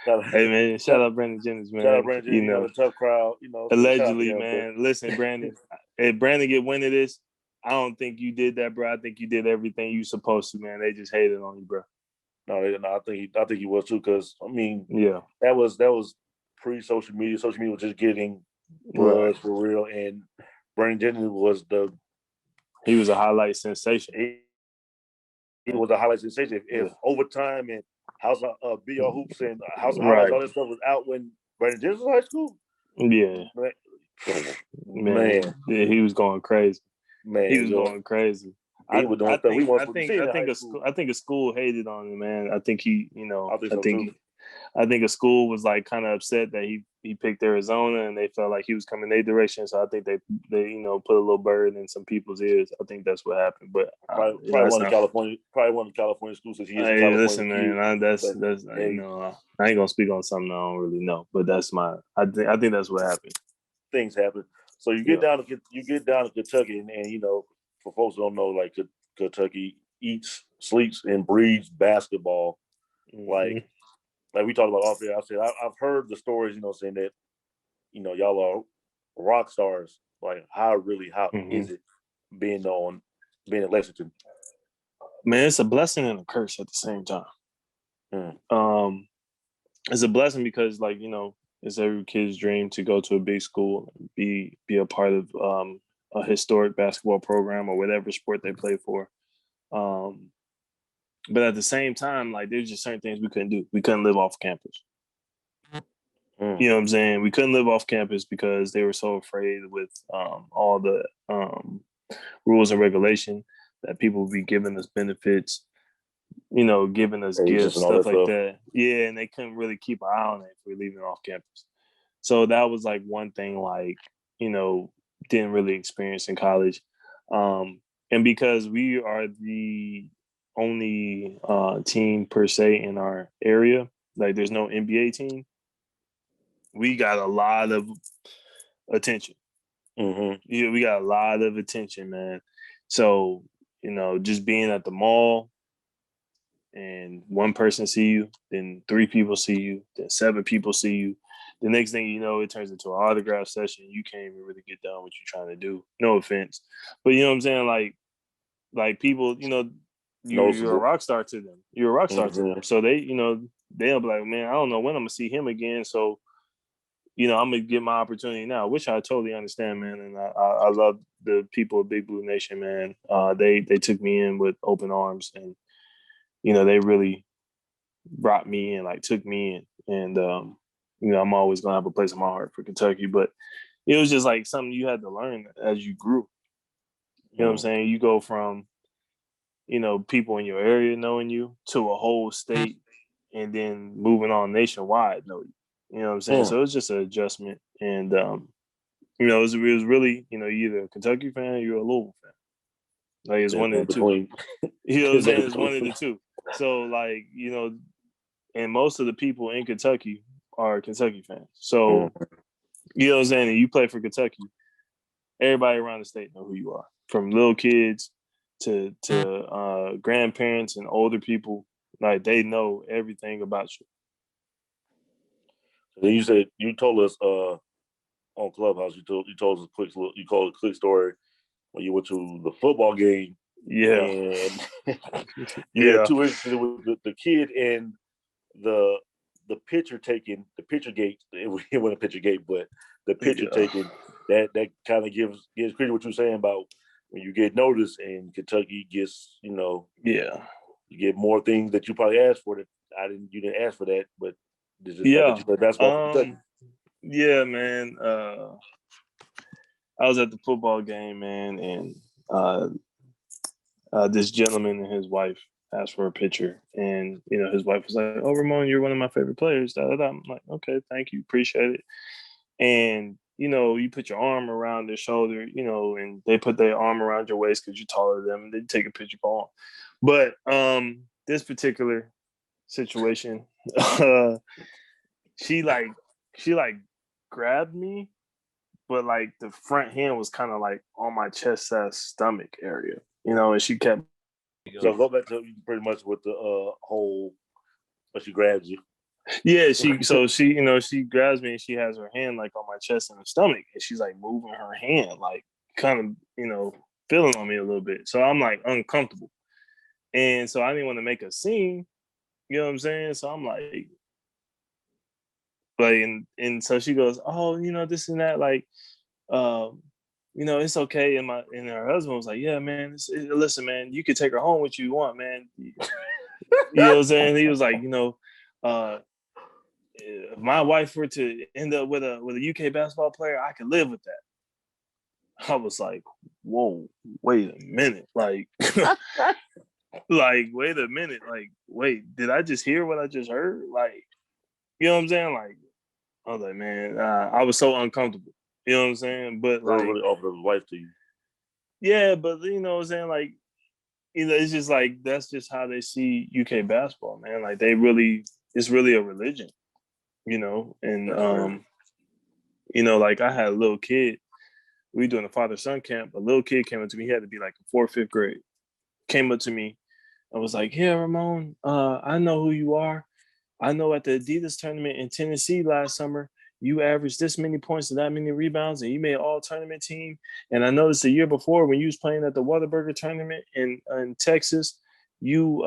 Hey man, shout out Brandon Jennings, man. Shout out Brandon Jennings, a tough crowd. Allegedly, man. Listen, Brandon, if Brandon get wind of this, I don't think you did that, bro. I think you did everything you supposed to, man. They just hated on you, bro. No, I think he was too. Because yeah, that was pre-social media. Social media was just getting buzz for real, and Brandon Jennings was he was a highlight sensation. He was a highlight sensation. If overtime and House of BR Hoops and House of Highlights, all that stuff was out when Brandon Jennings was in high school. Yeah. Man. Yeah, he was going crazy. Man, he was going crazy. He was doing stuff we weren't I think a school hated on him, man. I think I think a school was like kind of upset that he picked Arizona and they felt like he was coming their direction. So I think they put a little bird in some people's ears. I think that's what happened. But probably one of California schools since he is California. Listen, man, that's I ain't gonna speak on something I don't really know. But that's I think that's what happened. Things happen. So you get down to Kentucky and for folks who don't know, like Kentucky eats, sleeps, and breathes basketball. Like we talked about off there, I said I've heard the stories, saying that, y'all are rock stars. Like how is it being in Lexington? Man, it's a blessing and a curse at the same time. It's a blessing because, like, you know, it's every kid's dream to go to a big school and be a part of a historic basketball program or whatever sport they play for. But at the same time, like, there's just certain things we couldn't do. We couldn't live off campus. You know what I'm saying? We couldn't live off campus because they were so afraid with all the rules and regulation that people would be giving us benefits, you know, giving us gifts, stuff like that. Yeah, and they couldn't really keep an eye on it if we're leaving off campus. So that was like one thing, like, you know, didn't really experience in college. And because we are the only team per se in our area, like there's no NBA team, we got a lot of attention. Yeah, we got a lot of attention, man. So, you know, just being at the mall and one person see you, then 3 people see you, then 7 people see you. The next thing you know, it turns into an autograph session. You can't even really get done what you're trying to do. No offense. But you know what I'm saying? Like people, you know, you're a rock star to them. You're a rock star to them. So they, you know, they'll be like, man, I don't know when I'm gonna see him again. So, you know, I'm gonna get my opportunity now, which I totally understand, man. And I love the people of Big Blue Nation, man. They took me in with open arms, and you know, they really brought me in, like took me in, and you know, I'm always gonna have a place in my heart for Kentucky. But it was just like something you had to learn as you grew. You know what I'm saying? You go from, you know, people in your area knowing you to a whole state, and then moving on nationwide know you. You know what I'm saying? So it was just an adjustment, and you know, it was really, you know, you're either a Kentucky fan or you're a Louisville fan. Like it's one of the two. You know what I'm saying? It's one of the two. So like, you know, and most of the people in Kentucky are Kentucky fans. So you know what I'm saying? And you play for Kentucky, everybody around the state know who you are, from little kids to grandparents and older people. Like they know everything about you. Then you said you told us on Clubhouse. You told us you called it a quick story when you went to the football game. Yeah, and you had 2 instances with the kid and the pitcher taking the pitcher gate. It wasn't a pitcher gate, but the pitcher taking that kind of gives credit to what you're saying about when you get noticed and Kentucky gets, you know, you get more things that you probably asked for that you didn't ask for that, but this is that you play basketball for Kentucky. Yeah, man. I was at the football game, man, and this gentleman and his wife asked for a picture, and you know his wife was like, "Oh, Ramon, you're one of my favorite players." Da, da, da. I'm like, "Okay, thank you, appreciate it." And you know, you put your arm around their shoulder, you know, and they put their arm around your waist because you're taller than them, and they take a picture for them. But this particular situation, she grabbed me, but like the front hand was kind of like on my chest stomach area, you know, and she kept. So go back to pretty much with the whole, but she grabs you. Yeah, she you know, she grabs me and she has her hand like on my chest and her stomach, and she's like moving her hand, like kind of, you know, feeling on me a little bit. So I'm like uncomfortable. And so I didn't want to make a scene, you know what I'm saying? So I'm like, and so she goes, "Oh, you know, this and that, like, you know, it's okay." And her husband was like, "Yeah, man, listen, man, you can take her home with you want, man." You know what I'm saying? He was like, you know, if my wife were to end up with a UK basketball player, I could live with that. I was like, whoa, wait a minute. Like, like, wait a minute. Like, wait, did I just hear what I just heard? Like, you know what I'm saying? Like, I was like, man, I was so uncomfortable. You know what I'm saying? But like, really offered his wife to you. Yeah, but you know what I'm saying? Like, you know, it's just like that's just how they see UK basketball, man. Like it's really a religion, you know. And you know, like I had a little kid. We were doing a father-son camp. A little kid came up to me. He had to be like 4th, 5th grade. Came up to me and was like, "Yeah, Ramon, I know who you are. I know at the Adidas tournament in Tennessee last summer, you averaged this many points and that many rebounds, and you made all tournament team. And I noticed the year before when you was playing at the Whataburger tournament in Texas, you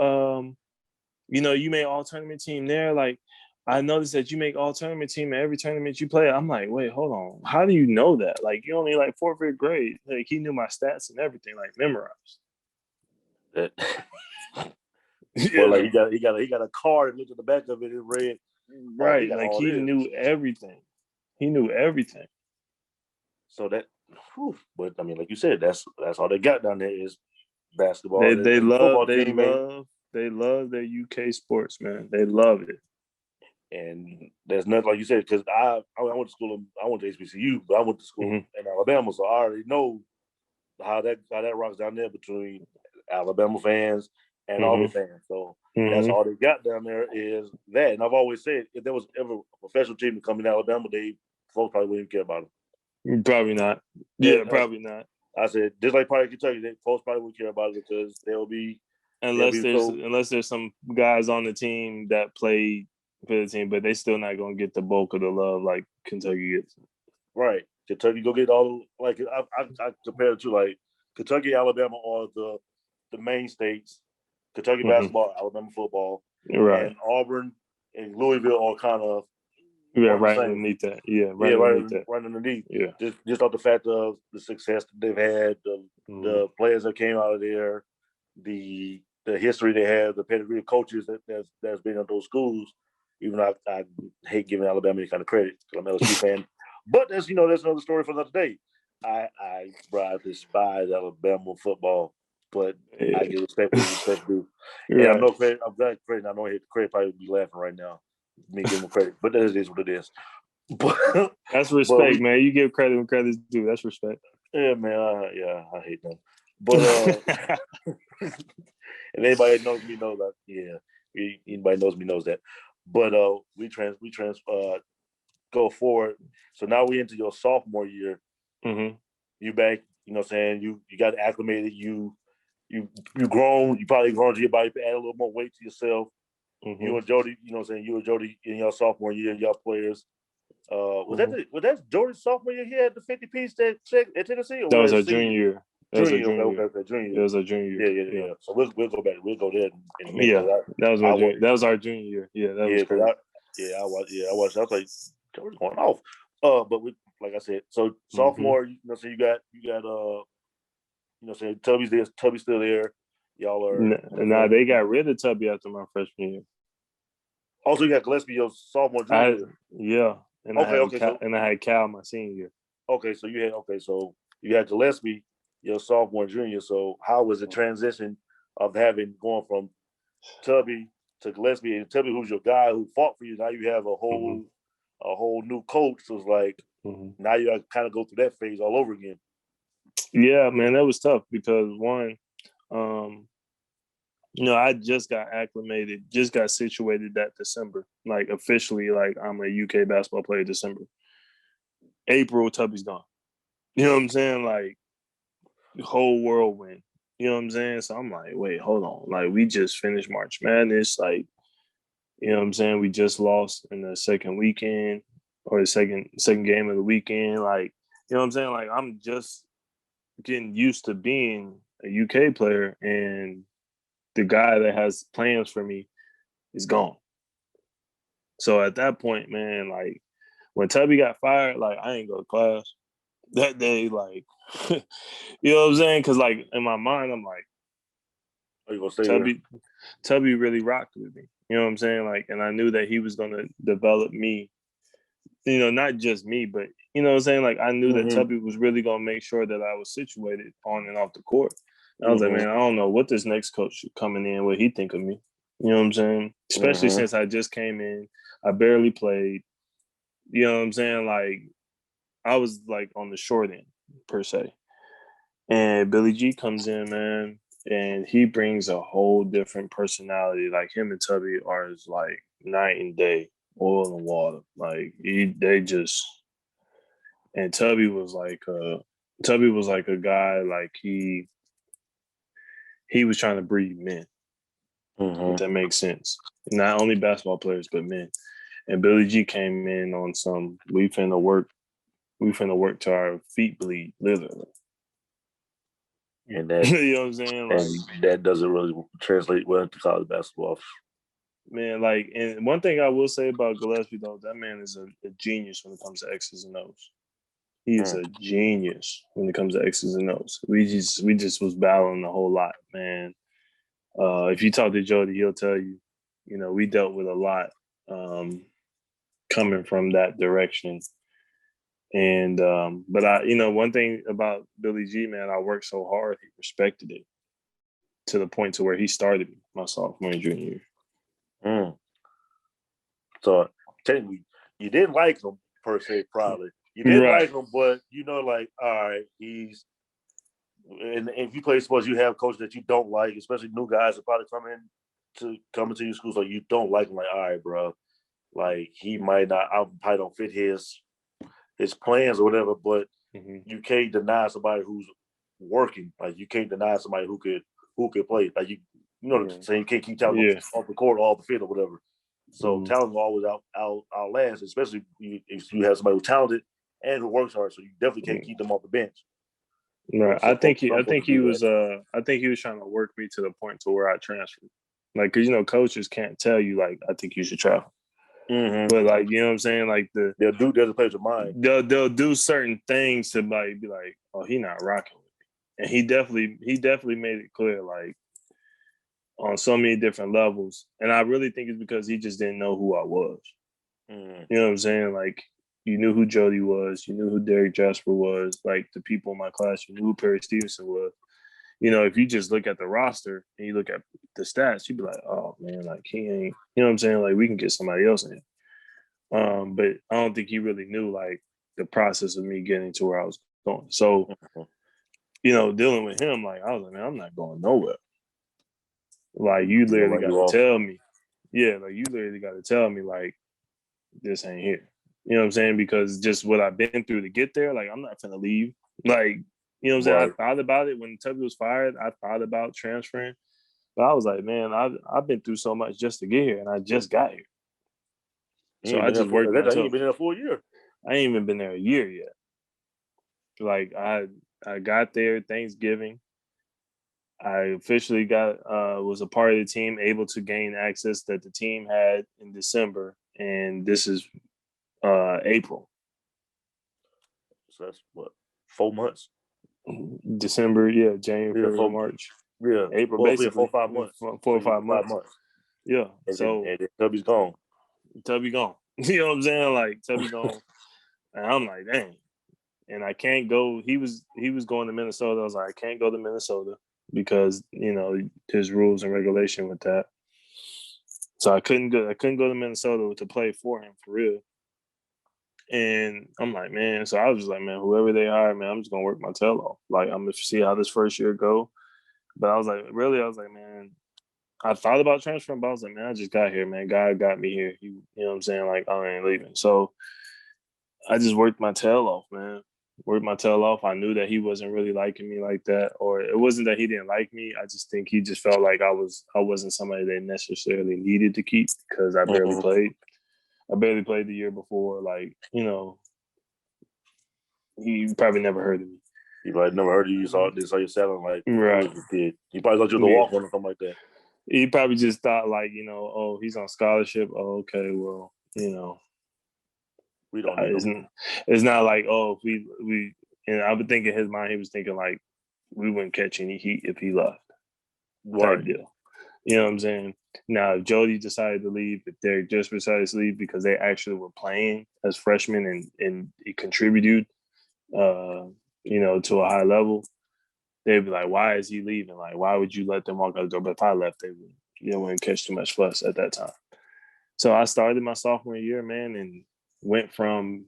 you make all tournament team there. Like, I noticed that you make all tournament team at every tournament you play. I'm like, wait, hold on. How do you know that? Like, you only like 4th, 5th grade. Like, he knew my stats and everything, like memorized. Well, like he got a card and looked at the back of it and read. Right, like he knew everything. He knew everything. So that, but I mean, like you said, that's all they got down there is basketball. They love their UK sports, man. They love it. And there's nothing, like you said, because I went to school. I went to HBCU, but I went to school in Alabama, so I already know how that rocks down there between Alabama fans and Auburn fans. So that's all they got down there is that. And I've always said, if there was ever a professional team to come in Alabama, folks probably wouldn't care about them. Probably not. Yeah, probably not. I said, just like probably Kentucky, folks probably wouldn't care about it because they'll be unless there's some guys on the team that play for the team, but they still not gonna get the bulk of the love like Kentucky gets. Right, Kentucky go get all like I compare it to like Kentucky, Alabama are the main states. Kentucky basketball, Alabama football, right, and Auburn and Louisville are kind of right underneath that. Yeah, right underneath. Yeah, just off the fact of the success that they've had, the players that came out of there, the history they have, the pedigree of coaches that's been at those schools. Even though I hate giving Alabama any kind of credit because I'm an LSU fan, but that's another story for another day. I despise Alabama football, but I give respect where respect due. And I'm glad credit. I know credit probably would be laughing right now, me giving credit, but that is what it is. But that's respect, man. You give credit when credit's due. That's respect. Yeah, man. I hate them. But and anybody that knows me knows that. Yeah, anybody knows me knows that. But we go forward. So now we into your sophomore year. You back. You know what I'm saying? You got acclimated. You grown. You probably grown to your body. Add a little more weight to yourself. You and Jody. You know what I'm saying? You and Jody in your sophomore year, y'all players. Was that Jordan's sophomore year? He had the 50-piece at Tennessee. Or that was our junior year. Junior year. It was our junior year. Yeah. So we'll go back. We'll go there in a minute. Yeah, that was our junior year. Yeah, that was crazy. I watched. I was like, Jordan's going off. But like I said, so sophomore, so you got saying Tubby's there. Tubby's still there. Y'all are. They got rid of Tubby after my freshman year. Also, you got Gillespie your sophomore year. And I had Cal my senior year. Okay, so you had Gillespie your sophomore junior. So how was the transition of going from Tubby to Gillespie, and Tubby, who's your guy who fought for you? Now you have a whole new coach. So it's like now you got to kind of go through that phase all over again. Yeah, man, that was tough because one, I just got acclimated, just got situated that December. Like officially, like I'm a UK basketball player December. April, Tubby's gone. You know what I'm saying? Like the whole whirlwind. You know what I'm saying? So I'm like, wait, hold on. Like we just finished March Madness. Like, you know what I'm saying? We just lost in the second weekend or the second game of the weekend. Like, you know what I'm saying? Like I'm just getting used to being a UK player, and the guy that has plans for me is gone. So at that point, man, like when Tubby got fired, like I ain't go to class that day. Like, you know what I'm saying? Because like in my mind, I'm like, are you gonna stay Tubby really rocked with me. You know what I'm saying? Like, and I knew that he was gonna develop me. You know, not just me, but you know what I'm saying? Like I knew that Tubby was really gonna make sure that I was situated on and off the court. And I was like, man, I don't know what this next coach coming in, what he think of me. You know what I'm saying? Especially since I just came in, I barely played. You know what I'm saying? Like I was like on the short end per se. And Billy G comes in, man, and he brings a whole different personality. Like him and Tubby are like night and day, oil and water. Like they just, and Tubby was like a guy, like he was trying to breed men. If that makes sense. Not only basketball players, but men. And Billy G came in on some, we finna work till our feet bleed, literally. And that, you know what I'm saying? Like, and that doesn't really translate well to college basketball. Man, like, and one thing I will say about Gillespie though, that man is a genius when it comes to X's and O's. He is a genius when it comes to X's and O's. We just was battling a whole lot, man. If you talk to Jody, he'll tell you, we dealt with a lot coming from that direction. And but one thing about Billy G, man, I worked so hard, he respected it to the point to where he started me my sophomore and junior year. So technically, you didn't like him per se, probably. You didn't like him, but like, all right, he's. And if you play sports, you have coaches that you don't like, especially new guys that probably come into your school, so you don't like him. Like, all right, bro, like he might not, I probably don't fit his plans or whatever. But you can't deny somebody who's working. Like you can't deny somebody who could play. Like you know what I'm saying. You can't keep talent off the court or off the field or whatever. So talent will always outlast, especially if you have somebody who's talented and who works hard. So you definitely can't keep them off the bench. Right. I think he was trying to work me to the point to where I transferred. Like, cause coaches can't tell you like, I think you should travel. But like, you know what I'm saying? Like they'll do there's a place of mind. They'll do certain things to like be like, oh, he not rocking with me. And he definitely made it clear, like on so many different levels. And I really think it's because he just didn't know who I was. You know what I'm saying? Like, you knew who Jody was. You knew who Derek Jasper was. Like, the people in my class, you knew who Perry Stevenson was. If you just look at the roster and you look at the stats, you'd be like, oh, man, like, he ain't, you know what I'm saying? Like, we can get somebody else in. But I don't think he really knew, like, the process of me getting to where I was going. So, dealing with him, like, I was like, man, I'm not going nowhere. Like, you literally got to tell me. Yeah, like, you literally got to tell me, like, this ain't here. You know what I'm saying? Because just what I've been through to get there, like, I'm not finna leave. Like, you know what I'm saying? I thought about it when Tubby was fired. I thought about transferring. But I was like, man, I've been through so much just to get here, and I just got here. So I just worked myself. You ain't been there for a year. I ain't even been there a year yet. Like, I got there Thanksgiving. I officially was a part of the team, able to gain access that the team had in December. And this is April. So that's what, 4 months? December, January, February, March. Yeah, April, basically 4 or 5 months. 4 or 5 months. Yeah. And so then Tubby's gone. Tubby gone. You know what I'm saying? Like, Tubby gone. And I'm like, dang. And I can't go. He was going to Minnesota. I was like, I can't go to Minnesota because there's rules and regulation with that. So I couldn't go to Minnesota to play for him for real. And I'm like, man. So I was just like, man, whoever they hire, man, I'm just gonna work my tail off. Like, I'm gonna see how this first year go. But I was like, man, I thought about transferring, but I was like, man, I just got here, man. God got me here. You know what I'm saying? Like, I ain't leaving. So I just worked my tail off, man. Worked my tail off. I knew that he wasn't really liking me like that, or it wasn't that he didn't like me. I just think he just felt like I wasn't somebody they necessarily needed to keep because I barely played. I barely played the year before. Like, he probably never heard of me. He probably never heard of you. You saw you sounding like right. He probably thought you was a walk on or something like that. He probably just thought like, oh, he's on scholarship. Oh, okay, well, we don't need it's not like, oh, if we and I would think in his mind he was thinking like we wouldn't catch any heat if he left. Type deal. You know what I'm saying? Now, if Jody decided to leave, if Derek just decided to leave because they actually were playing as freshmen and it contributed, to a high level, they'd be like, why is he leaving? Like, why would you let them walk out the door? But if I left, they wouldn't catch too much fuss at that time. So I started my sophomore year, man, and went from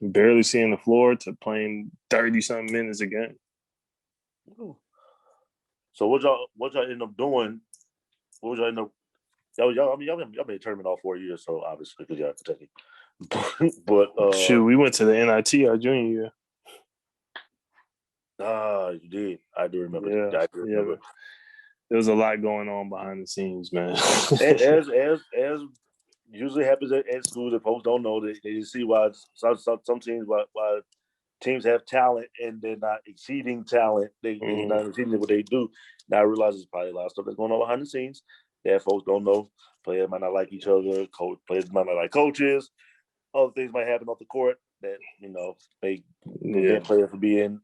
barely seeing the floor to playing 30-something minutes again. So what y'all end up doing? What was y'all end up? Y'all been in tournament all 4 years, so obviously because y'all Kentucky. But shoot, we went to the NIT our junior year. You did. I do remember. Yeah, I do remember. There was a lot going on behind the scenes, man. as usually happens at schools, that folks don't know that they see why some teams why teams have talent and they're not exceeding talent. They're not exceeding what they do. Now I realize there's probably a lot of stuff that's going on behind the scenes that folks don't know. Players might not like each other. Players might not like coaches. Other things might happen off the court that may prevent players from being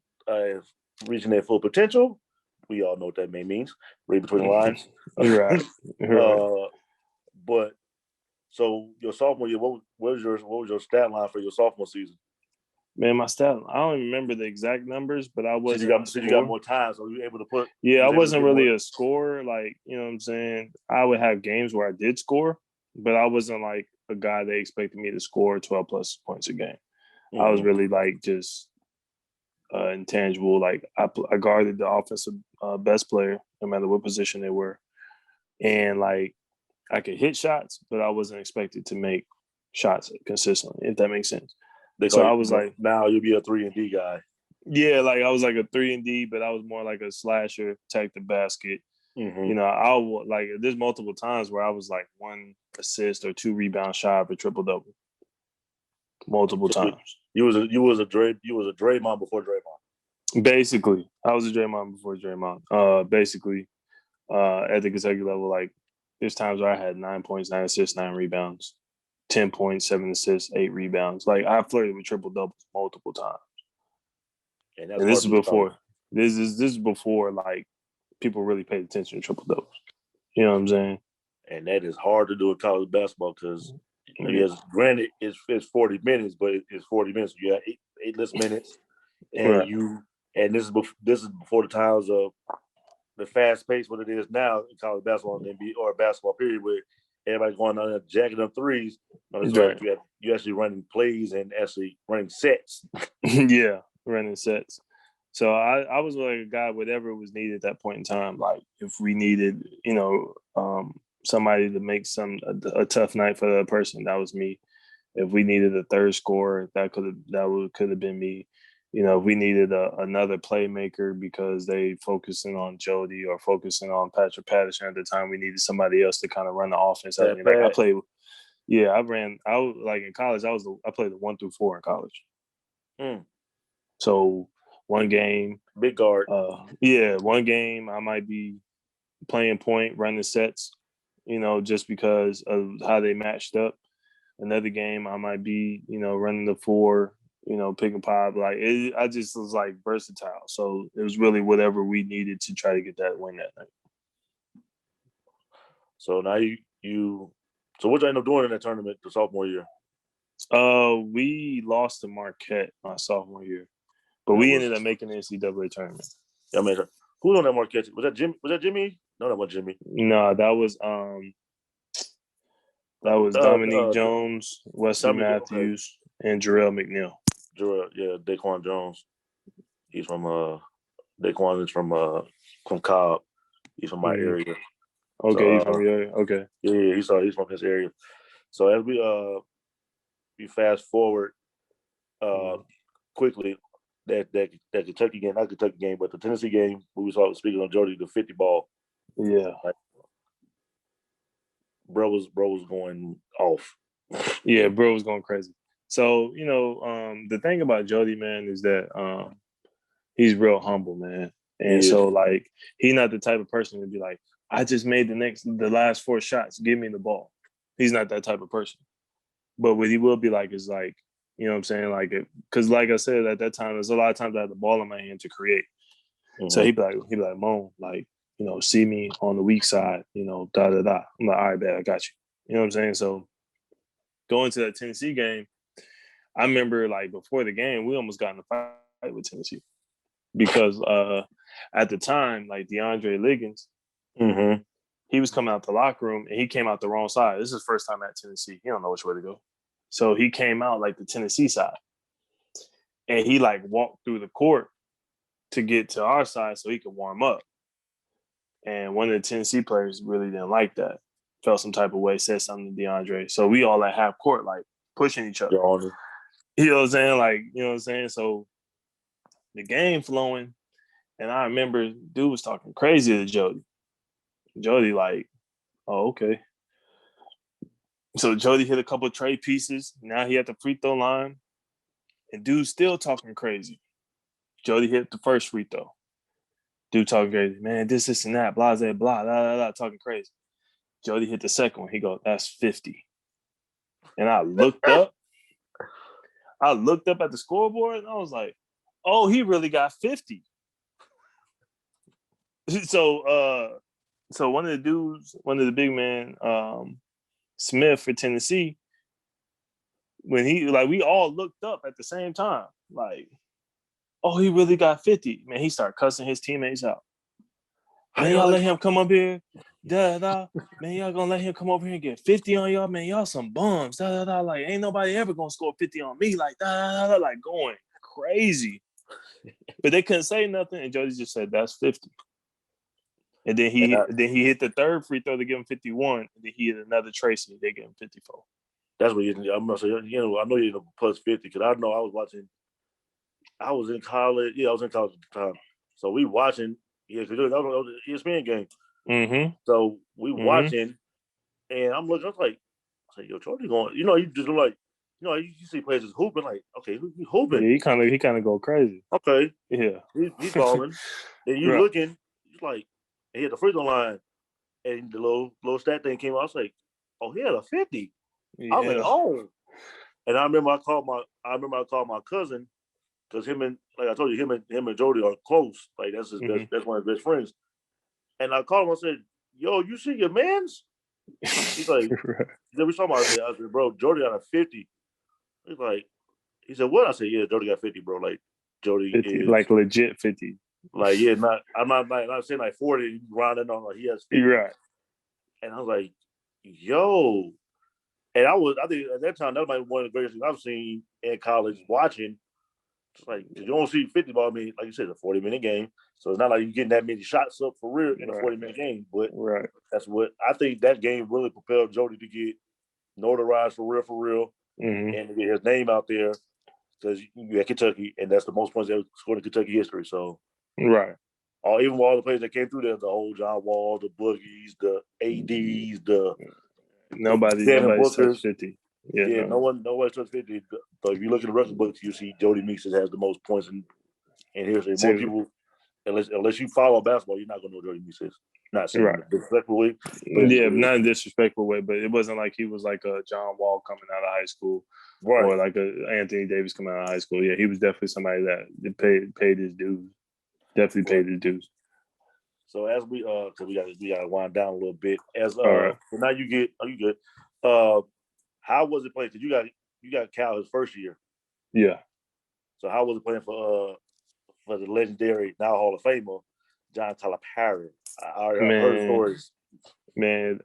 reaching their full potential. We all know what that may means. Read between the lines. Right. But so your sophomore year, what was your stat line for your sophomore season? Man, my stat, I don't remember the exact numbers, but I wasn't. So you got more time, so you were able to put. Yeah, I wasn't really a scorer. Like, you know what I'm saying? I would have games where I did score, but I wasn't like a guy they expected me to score 12 plus points a game. Mm-hmm. I was really like just intangible. Like I guarded the offensive best player, no matter what position they were. And like I could hit shots, but I wasn't expected to make shots consistently, if that makes sense. So I was like, now you'll be a 3-and-D guy. Yeah, like I was like a 3-and-D, but I was more like a slasher, attack the basket. Mm-hmm. You know, there's multiple times where I was like 1 assist or 2 rebounds shy of a triple double. Multiple times. You was a Draymond before Draymond. Basically, I was a Draymond before Draymond. Basically, at the Kentucky level, like there's times where I had 9 points, 9 assists, 9 rebounds. 10 points, 7 assists, 8 rebounds. Like I flirted with triple doubles multiple times. And this is before. This is before like people really paid attention to triple doubles. You know what I'm saying? And that is hard to do in college basketball because granted it's 40 minutes, but it's 40 minutes. You have eight less minutes, and this is before the times of the fast pace what it is now in college basketball and NBA or basketball period where everybody's going on there jacking up threes. You actually running plays and actually running sets. Yeah, running sets. So I was like a guy, whatever was needed at that point in time. Like if we needed, somebody to make a tough night for the other person, that was me. If we needed a third scorer, that could have been me. You know, if we needed another playmaker because they focusing on Jody or focusing on Patrick Patterson at the time, we needed somebody else to kind of run the offense. I played. Yeah, I was like in college. I played the 1 through 4 in college. So one game, big guard. One game I might be playing point, running sets. Just because of how they matched up. Another game I might be, running the 4. Pick and pop. Like I just was like versatile. So it was really whatever we needed to try to get that win that night. So now so what did you end up doing in that tournament the sophomore year? We lost to Marquette my sophomore year, but we ended up making the NCAA tournament. Yeah, I mean, who was on that Marquette? Was that Jimmy? Was that Jimmy? No, that wasn't Jimmy. No, that was Dominique Jones, Wesley Matthews, and Jarrell McNeil. Daquan Jones. He's from Daquan is from Cobb. He's from my area. Okay, he's from your area. Okay. Yeah, he's from his area. So as we fast forward quickly, that Kentucky game, not Kentucky game, but the Tennessee game, we was speaking on Jody, the 50 ball. Yeah. Bro was going off. Yeah, bro was going crazy. So, the thing about Jody, man, is that he's real humble, man. And so, like, he's not the type of person to be like, I just made the last 4 shots, give me the ball. He's not that type of person. But what he will be like is like, you know what I'm saying? Like, because like I said, at that time, there's a lot of times I had the ball in my hand to create. Mm-hmm. So he'd be like, Moan, like, see me on the weak side, da-da-da. I'm like, all right, bet, I got you. You know what I'm saying? So going to that Tennessee game, I remember, like, before the game, we almost got in a fight with Tennessee. Because at the time, like, DeAndre Liggins, he was coming out the locker room, and he came out the wrong side. This is his first time at Tennessee. He don't know which way to go. So he came out, like, the Tennessee side. And he, like, walked through the court to get to our side so he could warm up. And one of the Tennessee players really didn't like that. Felt some type of way, said something to DeAndre. So we all at half court, like, pushing each other. You know what I'm saying? Like, you know what I'm saying? So the game flowing, and I remember dude was talking crazy to Jody. Jody like, oh, okay. So Jody hit a couple of trade pieces. Now he at the free throw line. And dude's still talking crazy. Jody hit the first free throw. Dude talking crazy. Man, this and that, blah, blah, blah, blah, blah, talking crazy. Jody hit the second one. He goes, that's 50. And I looked up. at the scoreboard and I was like, oh, he really got 50. So one of the big men, Smith for Tennessee, when we all looked up at the same time, like, oh, he really got 50. Man, he started cussing his teammates out. Man, y'all let him come up here. Da. Man, y'all gonna let him come over here and get 50 on y'all? Man, y'all some bums. Da. Like, ain't nobody ever gonna score 50 on me. Like, da. Like, going crazy. But they couldn't say nothing, and Jody just said, that's 50. And then he hit the third free throw to give him 51, and then he hit another Tracy. They gave him 54. That's what I'm gonna say. I know you're plus 50 because I know I was watching. I was in college. Yeah, I was in college at the time. So we watching. Yeah, because that was an ESPN game. Mm-hmm. So we watching, and I'm looking. I was like, yo, Jordy going. You just like, you see players just hooping. Like, okay, he hooping. Yeah, he kind of go crazy. Okay. Yeah. He's balling. And you looking, it's like, he had the free throw line, and the little stat thing came out. I was like, oh, he had a 50. Yeah. I was like, oh. And I remember I called my cousin because him and, like I told you, him and Jody are close. Like that's that's one of his best friends. And I called him. I said, yo, you see your man's? He's like, we talking about it. I said, bro, Jody got a 50. He's like, he said, what? I said, yeah, Jody got 50, bro. Like Jody 50, is like legit 50. Like, yeah, I'm not saying like 40, rounding on like he has 50. You're right. And I was like, yo. And I think at that time, that was one of the greatest things I've seen in college watching. It's like, you don't see 50 ball. I mean, like you said, it's a 40-minute game. So it's not like you're getting that many shots up for real in a 40-minute game. But that's what I think that game really propelled Jody to get notarized for real, and to get his name out there because you at Kentucky, and that's the most points ever scored in Kentucky history. So, right. Even all the players that came through there, the whole John Wall, the Boogies, the ADs, nobody touched 50. Yeah, nobody touched 50. So if you look at the record books, you see Jody Meeks has the most points in history. Most people, unless you follow basketball, you're not going to know Jody Meeks is. Not saying in a disrespectful way. Not in a disrespectful way, but it wasn't like he was like a John Wall coming out of high school, or like a Anthony Davis coming out of high school. Yeah, he was definitely somebody that paid his dues. Definitely paid his dues. So as we because we got to wind down a little bit. So now you get, are you good? How was it playing? Because you got Cal his first year. Yeah. So how was it playing for the legendary now Hall of Famer John Calipari? I heard stories. Man,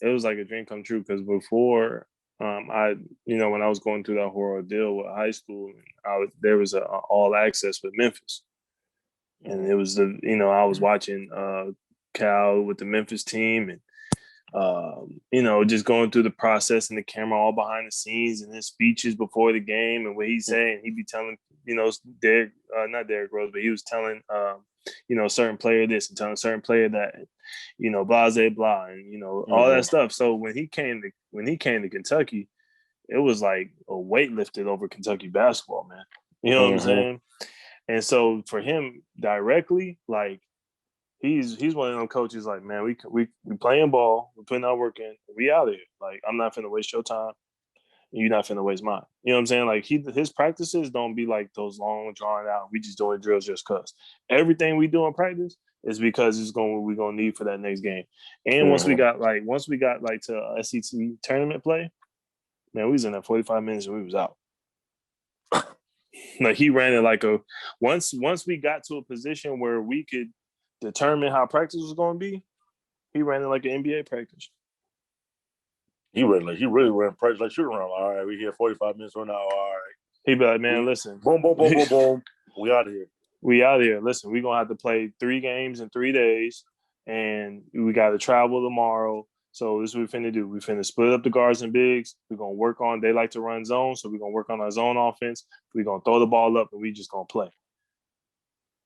it was like a dream come true because before when I was going through that horrible deal with high school, there was an all access with Memphis. And it was I was watching Cal with the Memphis team and, just going through the process and the camera all behind the scenes and his speeches before the game and what he's saying. He'd be telling, not Derrick Rose, but he was telling, certain player this and telling a certain player that, blah, blah, blah, and, all that stuff. So when he came to Kentucky, it was like a weight lifted over Kentucky basketball, man. You know what I'm saying? And so for him directly, like he's one of them coaches. Like, man, we playing ball, we're putting our work in, we out of here. Like, I'm not finna waste your time, and you're not finna waste mine. You know what I'm saying? Like his practices don't be like those long drawn out. We just doing drills just cause. Everything we do in practice is because it's we're gonna need for that next game. And once we got to SEC tournament play, man, we was in there 45 minutes and we was out. Like he ran it like once we got to a position where we could determine how practice was going to be, he ran it like an NBA practice. He really ran practice like shooting around. All right, we here 45 minutes from now. All right. He'd be like, man, listen. Boom, boom, boom, boom, boom. We out of here. We out of here. Listen, we're going to have to play 3 games in 3 days, and we got to travel tomorrow. So this is what we're finna do. We're finna split up the guards and bigs. We're going to work on, they like to run zone, so we're going to work on our zone offense. We're going to throw the ball up, and we just going to play.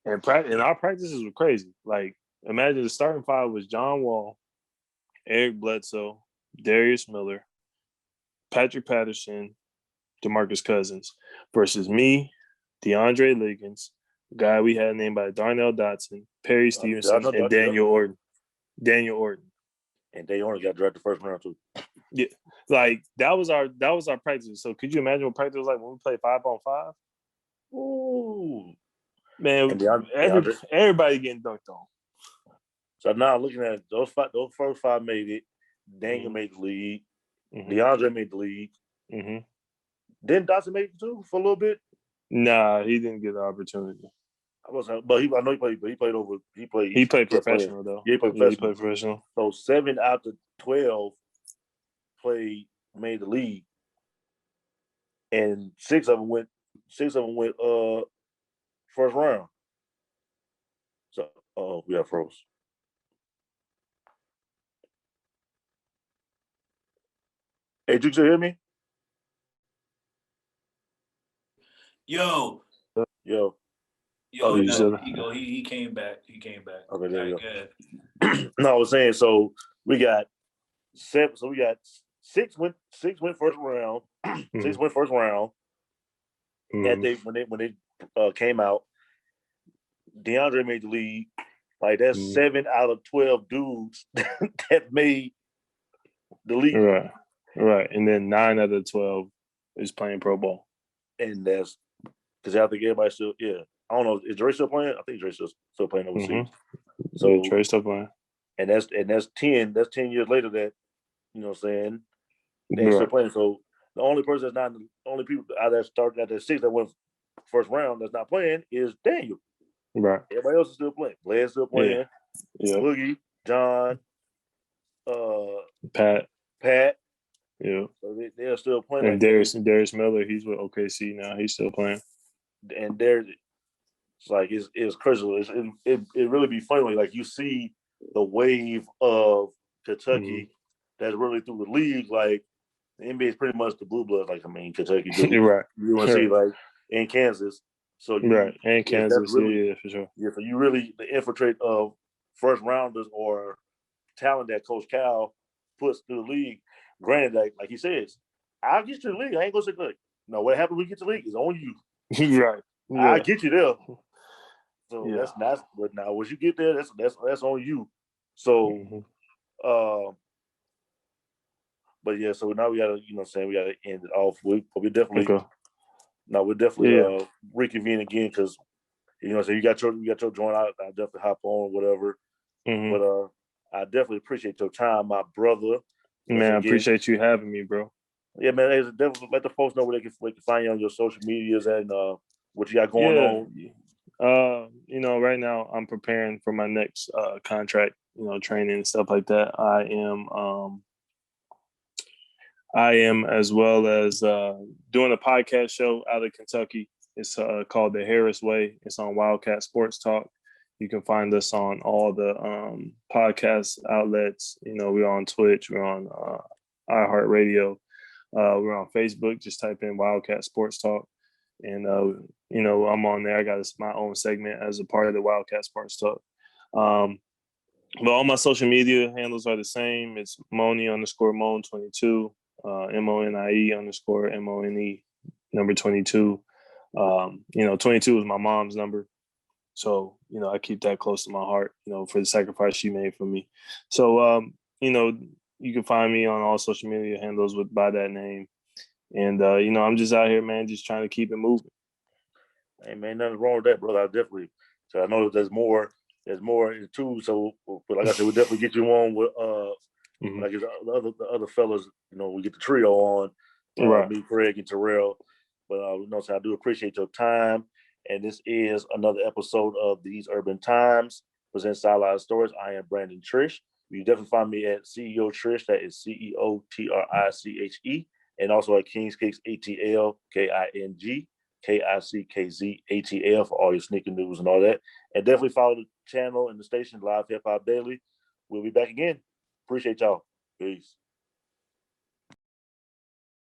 And our practices were crazy. Like, imagine the starting five was John Wall, Eric Bledsoe, Darius Miller, Patrick Patterson, DeMarcus Cousins versus me, DeAndre Liggins, a guy we had named by Darnell Dotson, Perry Stevenson, and Daniel Orton. And they only got drafted first round too. Yeah, like that was our practice. So could you imagine what practice was like when we played 5-on-5? Ooh, man, everybody getting dunked on. So now looking at those first 5 made it. Daniel made the league. DeAndre made the league. Didn't Dawson make it too for a little bit? Nah, he didn't get the opportunity. I know he played. But he played professional though. Yeah, he played professional. So 7 out of 12 made the league, and 6 of them went first round. So we have froze. Hey, did you hear me? Yo. He came back. Okay, there you go. No, I was saying, so we got 7. So we got 6 went first round. 6 went first round. And when they came out, DeAndre made the league. Like that's 7 out of 12 dudes that made the league. Right. And then 9 out of 12 is playing pro ball. And that's because I think everybody still, I don't know, is Dre still playing? I think Dre's still playing overseas. So Dre's still playing. And that's 10 years later that, you know what I'm saying, they still playing. So the only person the only people out that started at the 6 that went first round that's not playing is Daniel. Right. Everybody else is still playing. Blair's still playing. Yeah. Boogie, John, Pat. Yeah. So they're still playing. And Darius Miller, he's with OKC now. He's still playing. And it's crazy. It really be funny. Like you see the wave of Kentucky that's really through the league. Like the NBA is pretty much the blue blood. Like Kentucky. Right. You want to see like in Kansas. So and Kansas, really, for sure. Yeah, so you really the infiltrate of first rounders or talent that Coach Cal puts through the league. Granted, like he says, I'll get you to the league. I ain't gonna say like, no, what happened when we get to the league is on you. Right. Yeah. I'll get you there. So that's not. But now, once you get there, that's on you. So, but yeah. So now we gotta, you know, what I'm saying we gotta end it off. We're definitely. No, we'll definitely reconvene again because you know, so you got your joint. I'll definitely hop on or whatever. But I definitely appreciate your time, my brother. Man, I appreciate you having me, bro. Yeah, man. Definitely let the folks know where they can find you on your social medias and what you got going on. You know, right now I'm preparing for my next contract. You know, training and stuff like that. I am as well as doing a podcast show out of Kentucky. It's called The Harris Way. It's on Wildcat Sports Talk. You can find us on all the podcast outlets. You know, we're on Twitch. We're on iHeartRadio. We're on Facebook. Just type in Wildcat Sports Talk. And, you know, I'm on there. I got my own segment as a part of the Wildcat Sports Talk. But all my social media handles are the same. It's Moni_Moan22. MONIE_MONE number 22. You know, 22 is my mom's number. So, you know, I keep that close to my heart, you know, for the sacrifice she made for me. So, you know, you can find me on all social media handles by that name. And, you know, I'm just out here, man, just trying to keep it moving. Hey, man, nothing wrong with that, brother. I know that there's more too. So, but like I said, we'll definitely get you on with, like the other fellas, you know, we get the trio on, me, Craig, and Terrell. But you know, so I do appreciate your time. And this is another episode of These Urban Times, present Sideline Stories. I am Brandon Triche. You definitely find me at CEO Triche. That is CEOTRICHE. And also at Kings Kicks ATL, KING, KICKZ ATL for all your sneaker news and all that. And definitely follow the channel and the station, Live Hip Hop Daily. We'll be back again. Appreciate y'all. Peace.